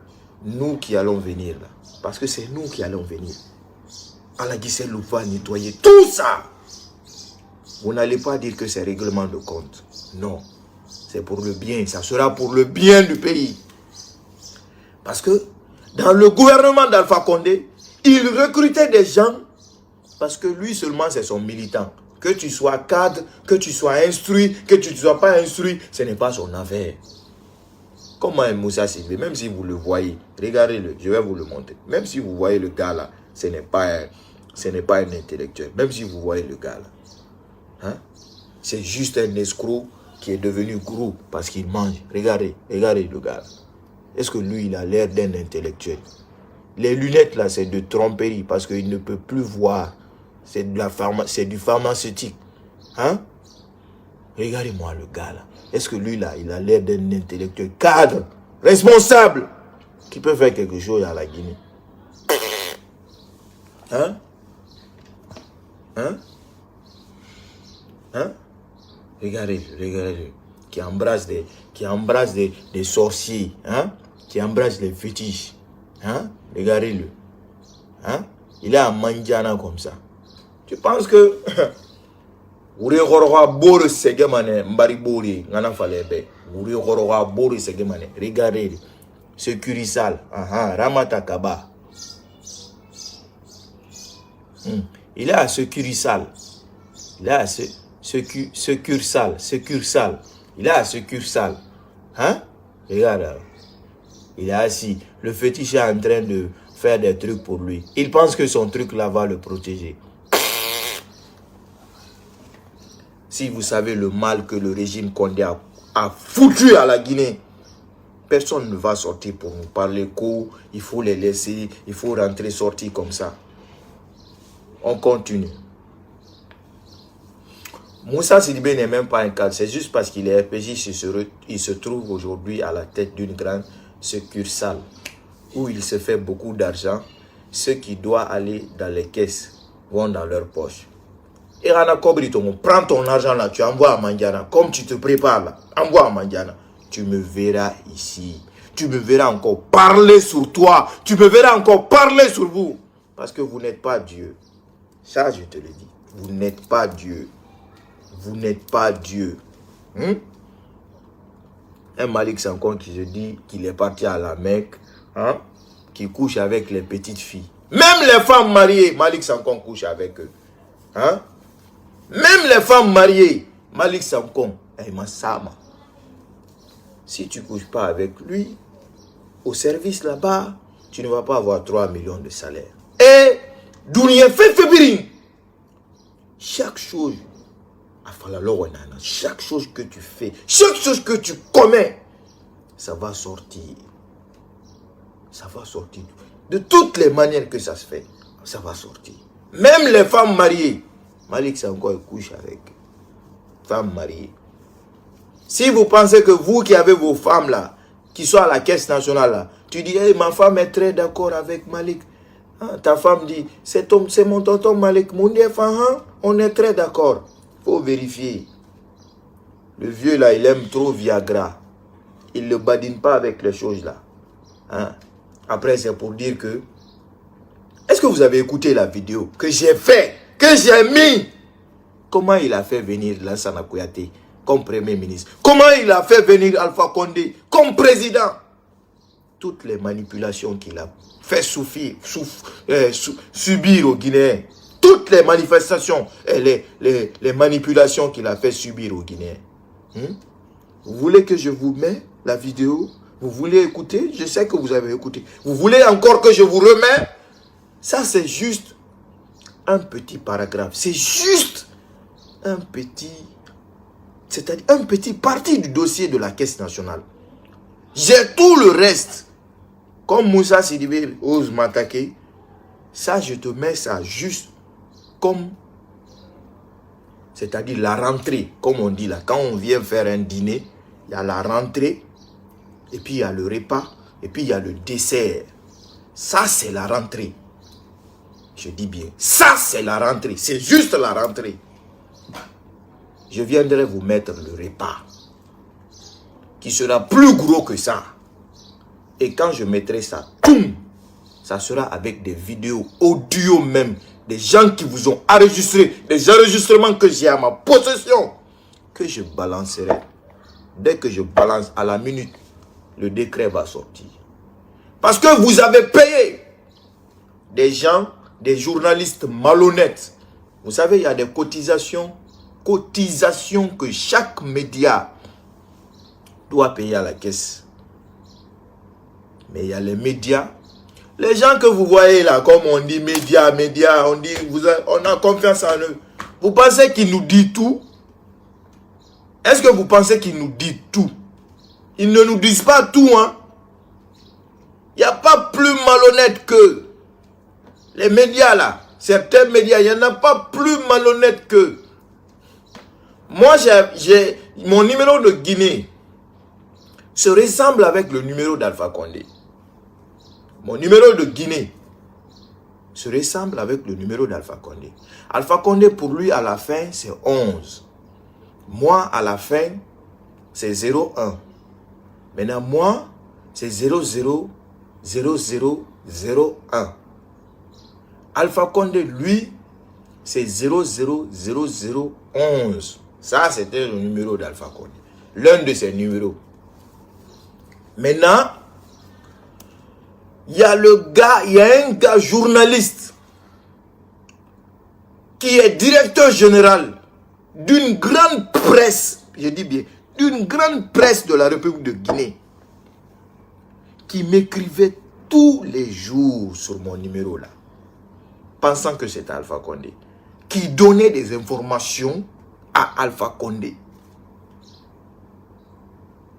Nous qui allons venir là. Parce que c'est nous qui allons venir. Allah Guissel va nettoyer tout ça. Vous n'allez pas dire que c'est règlement de compte. Non. C'est pour le bien. Ça sera pour le bien du pays. Parce que dans le gouvernement d'Alpha Condé, il recrutait des gens parce que lui seulement c'est son militant. Que tu sois cadre, que tu sois instruit, que tu ne sois pas instruit, ce n'est pas son affaire. Comment Moussa Sidibé, même si vous le voyez, regardez-le, je vais vous le montrer. Même si vous voyez le gars là, ce n'est pas un intellectuel. Même si vous voyez le gars là, hein? C'est juste un escroc qui est devenu gros parce qu'il mange. Regardez le gars. Est-ce que lui, il a l'air d'un intellectuel? Les lunettes là, c'est de tromperie parce qu'il ne peut plus voir. C'est du pharmaceutique. Hein? Regardez-moi le gars là. Est-ce que lui là, il a l'air d'un intellectuel cadre, responsable, qui peut faire quelque chose à la Guinée? Hein? Hein? Hein? Regardez-le, regardez-le. Qui embrasse des sorciers, hein? Qui embrasse les fétiches. Hein? Regardez-le. Hein? Il est à Mandiana comme ça. Tu penses que Uri Goroa Bore Segemane Mbaribori Ngana Falebe Uri Goroa Bore Segemane. Regardez ce curisal. Ramata Kaba. Il est à ce curisal. Il est à ce cursal. Il est à ce cursal. Hein? Regarde. Il est assis. Le fétiche est en train de faire des trucs pour lui. Il pense que son truc là va le protéger. Si vous savez le mal que le régime Condé a foutu à la Guinée, personne ne va sortir pour nous parler il faut les laisser, il faut rentrer, sortir comme ça. On continue. Moussa Sidibé n'est même pas un cadre. C'est juste parce qu'il est RPG, il se trouve aujourd'hui à la tête d'une grande succursale où il se fait beaucoup d'argent. Ceux qui doivent aller dans les caisses vont dans leur poche. Et Rana Kobriton, prends ton argent là, tu envoies à Mandiana. Comme tu te prépares là, envoie à Mandiana. Tu me verras ici. Tu me verras encore parler sur toi. Tu me verras encore parler sur vous. Parce que vous n'êtes pas Dieu. Ça, je te le dis. Vous n'êtes pas Dieu. Vous n'êtes pas Dieu. Un Malik Sankon qui se dit qu'il est parti à la Mecque, qui couche avec les petites filles. Même les femmes mariées, Malik Sankon couche avec eux. Même les femmes mariées, Malik Sankon, si tu ne couches pas avec lui, au service là-bas, tu ne vas pas avoir 3 millions de salaire. Et Dounia fait fébrile. Chaque chose, chaque chose que tu fais, chaque chose que tu commets, ça va sortir. Ça va sortir. De toutes les manières que ça se fait, ça va sortir. Même les femmes mariées, Malik Sankon couche avec femmes mariées. Si vous pensez que vous qui avez vos femmes là, qui sont à la caisse nationale là, tu dis, hey, ma femme est très d'accord avec Malik. Ta femme dit, c'est mon tonton Malik. On est très d'accord. Il faut vérifier. Le vieux là, il aime trop Viagra. Il ne le badine pas avec les choses là. Après, c'est pour dire que... Est-ce que vous avez écouté la vidéo que j'ai fait, que j'ai mis? Comment il a fait venir Lansana Kouyaté comme Premier ministre? Comment il a fait venir Alpha Condé comme président? Toutes les manipulations qu'il a fait subir aux Guinéens. Toutes les manifestations et les manipulations qu'il a fait subir aux Guinéens. Vous voulez que je vous mette la vidéo? Vous voulez écouter? Je sais que vous avez écouté. Vous voulez encore que je vous remette? Ça, c'est juste un petit paragraphe. C'est juste un petit... C'est-à-dire un petit parti du dossier de la Caisse nationale. J'ai tout le reste. Comme Moussa Sidibé ose m'attaquer, ça, je te mets ça juste comme... C'est-à-dire la rentrée, comme on dit là. Quand on vient faire un dîner, il y a la rentrée, et puis il y a le repas, et puis il y a le dessert. Ça, c'est la rentrée. Je dis bien, ça, c'est la rentrée. C'est juste la rentrée. Je viendrai vous mettre le repas, qui sera plus gros que ça. Et quand je mettrai ça, ça sera avec des vidéos, audio même, des gens qui vous ont enregistré, des enregistrements que j'ai à ma possession, que je balancerai. Dès que je balance à la minute, le décret va sortir. Parce que vous avez payé des gens, des journalistes malhonnêtes. Vous savez, il y a des cotisations que chaque média doit payer à la caisse. Mais il y a les médias. Les gens que vous voyez là, comme on dit médias, on dit, on a confiance en eux. Vous pensez qu'ils nous disent tout? Est-ce que vous pensez qu'ils nous disent tout? Ils ne nous disent pas tout, hein. Il n'y a pas plus malhonnête que les médias là. Certains médias, il n'y en a pas plus malhonnête que. Moi, mon numéro de Guinée se ressemble avec le numéro d'Alpha Condé. Mon numéro de Guinée se ressemble avec le numéro d'Alpha Condé. Alpha Condé, pour lui, à la fin, c'est 11. Moi, à la fin, c'est 01. Maintenant, moi, c'est 000001. Alpha Condé, lui, c'est 000011. Ça, c'était le numéro d'Alpha Condé. L'un de ses numéros. Maintenant, il y a un gars journaliste qui est directeur général d'une grande presse, je dis bien, d'une grande presse de la République de Guinée, qui m'écrivait tous les jours sur mon numéro là, pensant que c'était Alpha Condé, qui donnait des informations à Alpha Condé.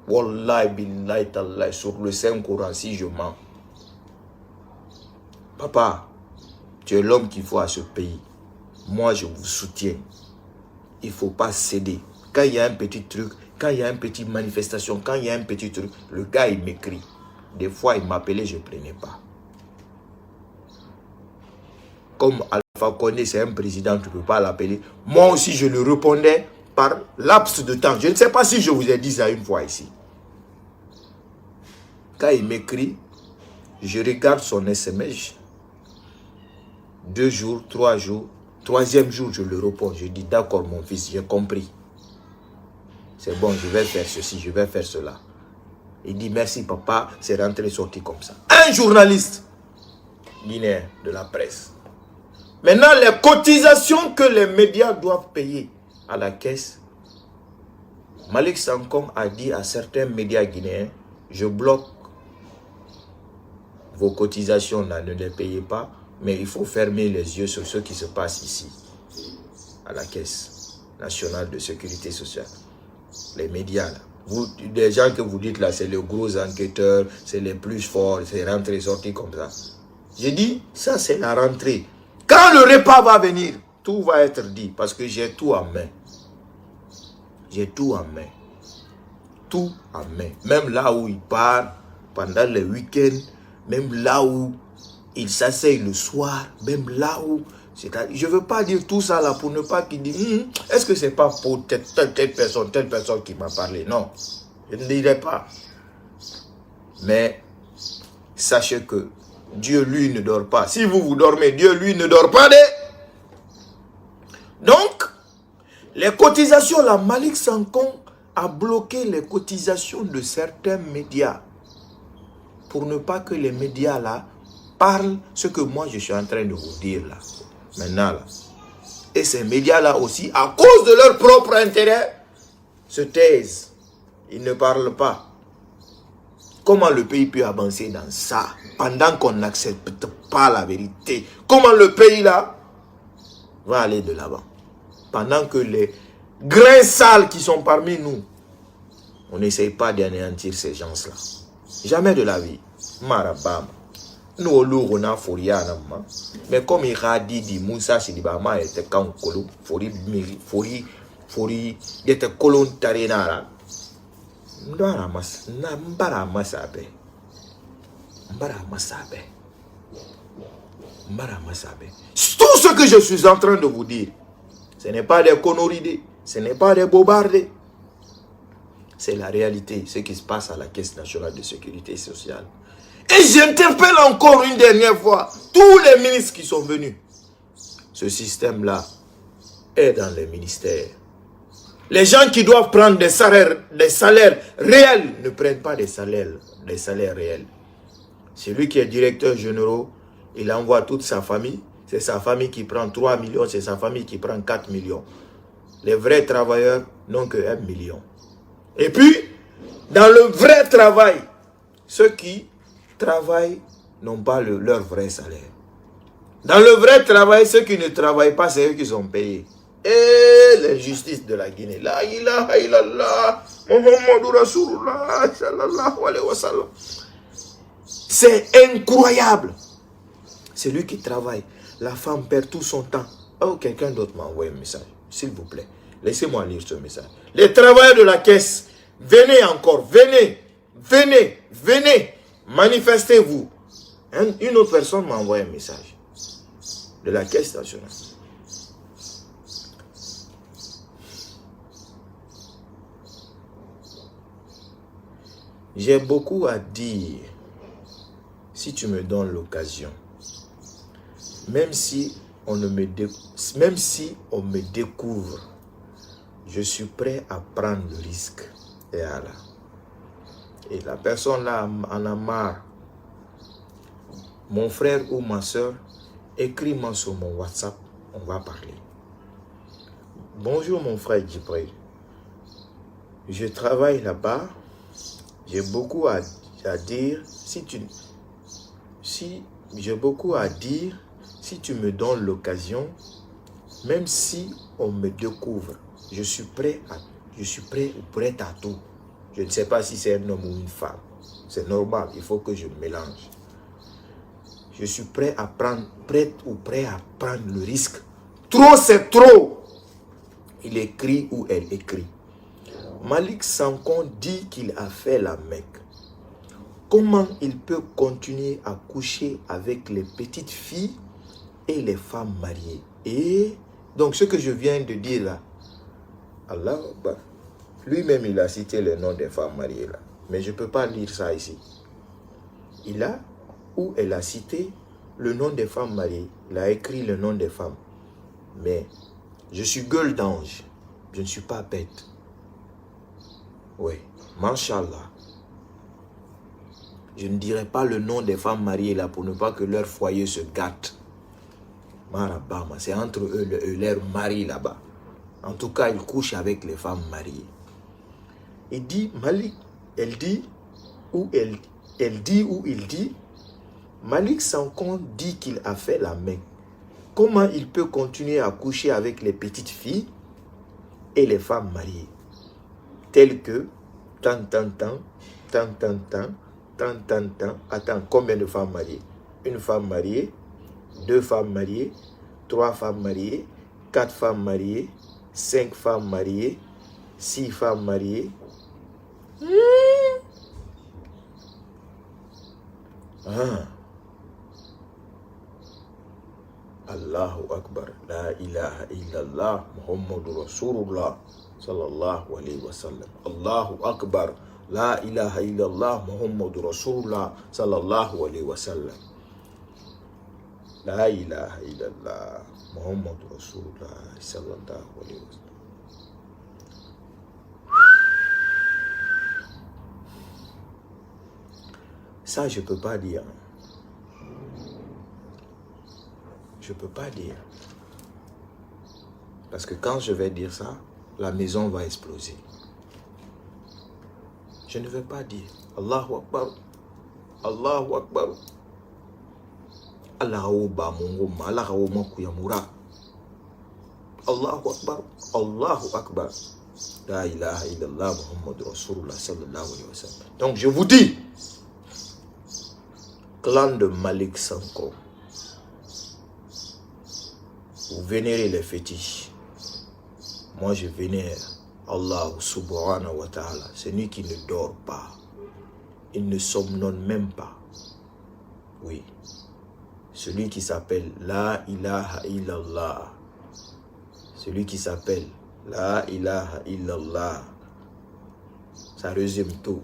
Wallahi billahi tallahi, sur le Saint-Coran, si je mens. Papa, tu es l'homme qu'il faut à ce pays. Moi, je vous soutiens. Il ne faut pas céder. Quand il y a un petit truc, quand il y a une petite manifestation, quand il y a un petit truc, le gars, il m'écrit. Des fois, il m'appelait, je ne prenais pas. Comme Alpha Condé, c'est un président, tu ne peux pas l'appeler. Moi aussi, je le répondais par laps de temps. Je ne sais pas si je vous ai dit ça une fois ici. Quand il m'écrit, je regarde son SMS. 2 jours, 3 jours. 3e jour, je le réponds. Je dis, d'accord, mon fils, j'ai compris. C'est bon, je vais faire ceci, je vais faire cela. Il dit, merci, papa, c'est rentré, sorti comme ça. Un journaliste guinéen de la presse. Maintenant, les cotisations que les médias doivent payer à la caisse, Malick Sankong a dit à certains médias guinéens, je bloque vos cotisations, là, ne les payez pas. Mais il faut fermer les yeux sur ce qui se passe ici, à la Caisse nationale de sécurité sociale. Les médias, là. Les gens que vous dites là, c'est les gros enquêteurs, c'est les plus forts, c'est rentré, sorti comme ça. J'ai dit, ça c'est la rentrée. Quand le repas va venir, tout va être dit, parce que j'ai tout en main. J'ai tout en main. Tout en main. Même là où il part, pendant les week-ends, même là où il s'asseye le soir, même là où... Je ne veux pas dire tout ça là pour ne pas qu'il dise est-ce que c'est pas pour telle personne qui m'a parlé. Non, je ne dirai pas. Mais sachez que Dieu, lui, ne dort pas. Si vous dormez, Dieu, lui, ne dort pas. Donc, les cotisations, la Malick Sankong a bloqué les cotisations de certains médias pour ne pas que les médias là parlent ce que moi je suis en train de vous dire là, maintenant là. Et ces médias-là aussi, à cause de leur propre intérêt, se taisent. Ils ne parlent pas. Comment le pays peut avancer dans ça, pendant qu'on n'accepte pas la vérité? Comment le pays là va aller de l'avant? Pendant que les grains sales qui sont parmi nous, on n'essaye pas d'anéantir ces gens-là. Jamais de la vie. Marabam. Nous, on a Foria, mais comme il a dit, Moussa Sidibama était quand Kolo, Fori, il était colon Tarinara. Mbara Masabe. Tout ce que je suis en train de vous dire, ce n'est pas des conneries, ce n'est pas des bobards. C'est la réalité, ce qui se passe à la Caisse nationale de sécurité sociale. Et j'interpelle encore une dernière fois tous les ministres qui sont venus. Ce système-là est dans les ministères. Les gens qui doivent prendre des salaires réels ne prennent pas des salaires réels. Celui qui est directeur général, il envoie toute sa famille. C'est sa famille qui prend 3 millions, c'est sa famille qui prend 4 millions. Les vrais travailleurs n'ont que 1 million. Et puis, dans le vrai travail, ceux qui travaillent n'ont pas leur vrai salaire. Dans le vrai travail, ceux qui ne travaillent pas, c'est eux qui sont payés. Et l'injustice de la Guinée. La ilaha illallah, Muhammadur Rasulullah, sallallahu alayhi wa sallam. C'est incroyable. C'est lui qui travaille. La femme perd tout son temps. Oh, quelqu'un d'autre m'a envoyé un message. S'il vous plaît. Laissez-moi lire ce message. Les travailleurs de la caisse, venez encore, venez, venez, venez, manifestez-vous. Une autre personne m'a envoyé un message de la caisse nationale. J'ai beaucoup à dire si tu me donnes l'occasion. Même si on me découvre, je suis prêt à prendre le risque. Et voilà. Et la personne là en a marre. Mon frère ou ma soeur, écris-moi sur mon WhatsApp, on va parler. Bonjour mon frère Djibril. Je travaille là-bas. J'ai beaucoup à dire. J'ai beaucoup à dire si tu me donnes l'occasion, même si on me découvre, je suis prêt ou prête à tout. Je ne sais pas si c'est un homme ou une femme. C'est normal, il faut que je mélange. Je suis prêt à prendre le risque. Trop, c'est trop. Il écrit ou elle écrit. Malik Sankon dit qu'il a fait la Mecque. Comment il peut continuer à coucher avec les petites filles et les femmes mariées? Et donc ce que je viens de dire là, Allah, lui-même il a cité le nom des femmes mariées là. Mais je ne peux pas lire ça ici. Il a, ou elle a cité le nom des femmes mariées. Il a écrit le nom des femmes. Mais je suis gueule d'ange. Je ne suis pas bête. Oui, Mashallah. Je ne dirai pas le nom des femmes mariées là pour ne pas que leur foyer se gâte. Marabama, c'est entre eux leur mari là-bas. En tout cas, ils couchent avec les femmes mariées. Il dit, Malik, il dit, Malik Sankon dit qu'il a fait la Mecque. Comment il peut continuer à coucher avec les petites filles et les femmes mariées? Telles que, tant. Attends, combien de femmes mariées? Une femme mariée, 2 femmes mariées, 3 femmes mariées, 4 femmes mariées, 5 femmes mariées, 6 femmes mariées. Allahu Akbar, la ilaha illallah, Muhammadur Rasulullah, sallallahu alayhi wa sallam. Allahu Akbar, la ilaha illallah, Muhammadur Rasulullah, sallallahu alayhi wa sallam. La ilaha illallah, Muhammadur Rasulullah, sallallahu alayhi wa sallam. Ça, je ne peux pas dire. Je ne peux pas dire. Parce que quand je vais dire ça, la maison va exploser. Je ne vais pas dire. Allahu Akbar. Allahu Akbar. Allahu Akbar. Allahu Akbar. La ilaha illallah Muhammad Rasulullah sallallahu alayhi wa sallam. Donc je vous dis, clan de Malik Sankon, vous vénérez les fétiches. Moi je vénère Allah subhanahu wa ta'ala, celui qui ne dort pas. Il ne somnole même pas. Oui. Celui qui s'appelle La ilaha illallah. Celui qui s'appelle La ilaha illallah. Ça résume tout.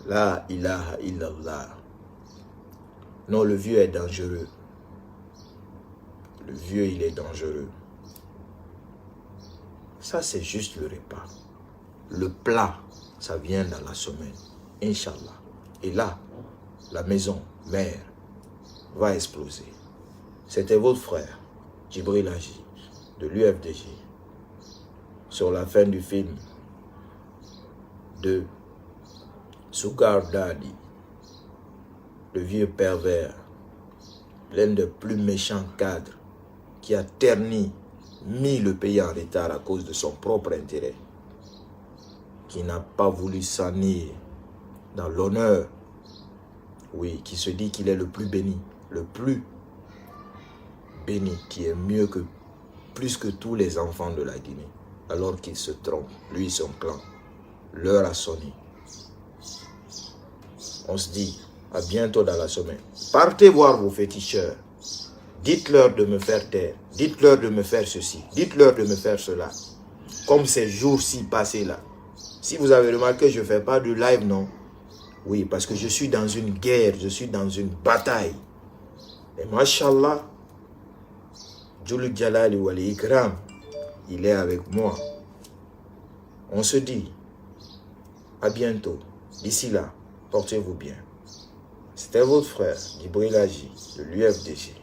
La ilaha illallah. Non, le vieux est dangereux. Le vieux, il est dangereux. Ça, c'est juste le repas. Le plat, ça vient dans la semaine. Inch'Allah. Et là, la maison, mère, va exploser. C'était votre frère, Djibril Agi, de l'UFDJ, sur la fin du film de Sugar Daddy, le vieux pervers, l'un des plus méchants cadres qui a mis le pays en retard à cause de son propre intérêt, qui n'a pas voulu s'ennuyer dans l'honneur, oui, qui se dit qu'il est le plus béni, qui est mieux que plus que tous les enfants de la Guinée. Alors qu'il se trompe, lui et son clan. L'heure a sonné. On se dit, à bientôt dans la semaine. Partez voir vos féticheurs. Dites-leur de me faire taire. Dites-leur de me faire ceci. Dites-leur de me faire cela. Comme ces jours-ci passés là. Si vous avez remarqué, je ne fais pas de live, non? Oui, parce que je suis dans une guerre. Je suis dans une bataille. Et mashallah, Jul Jalali Wali Ikram, il est avec moi. On se dit, à bientôt. D'ici là, portez-vous bien. C'était votre frère, Djibril Agi, de l'UFDG.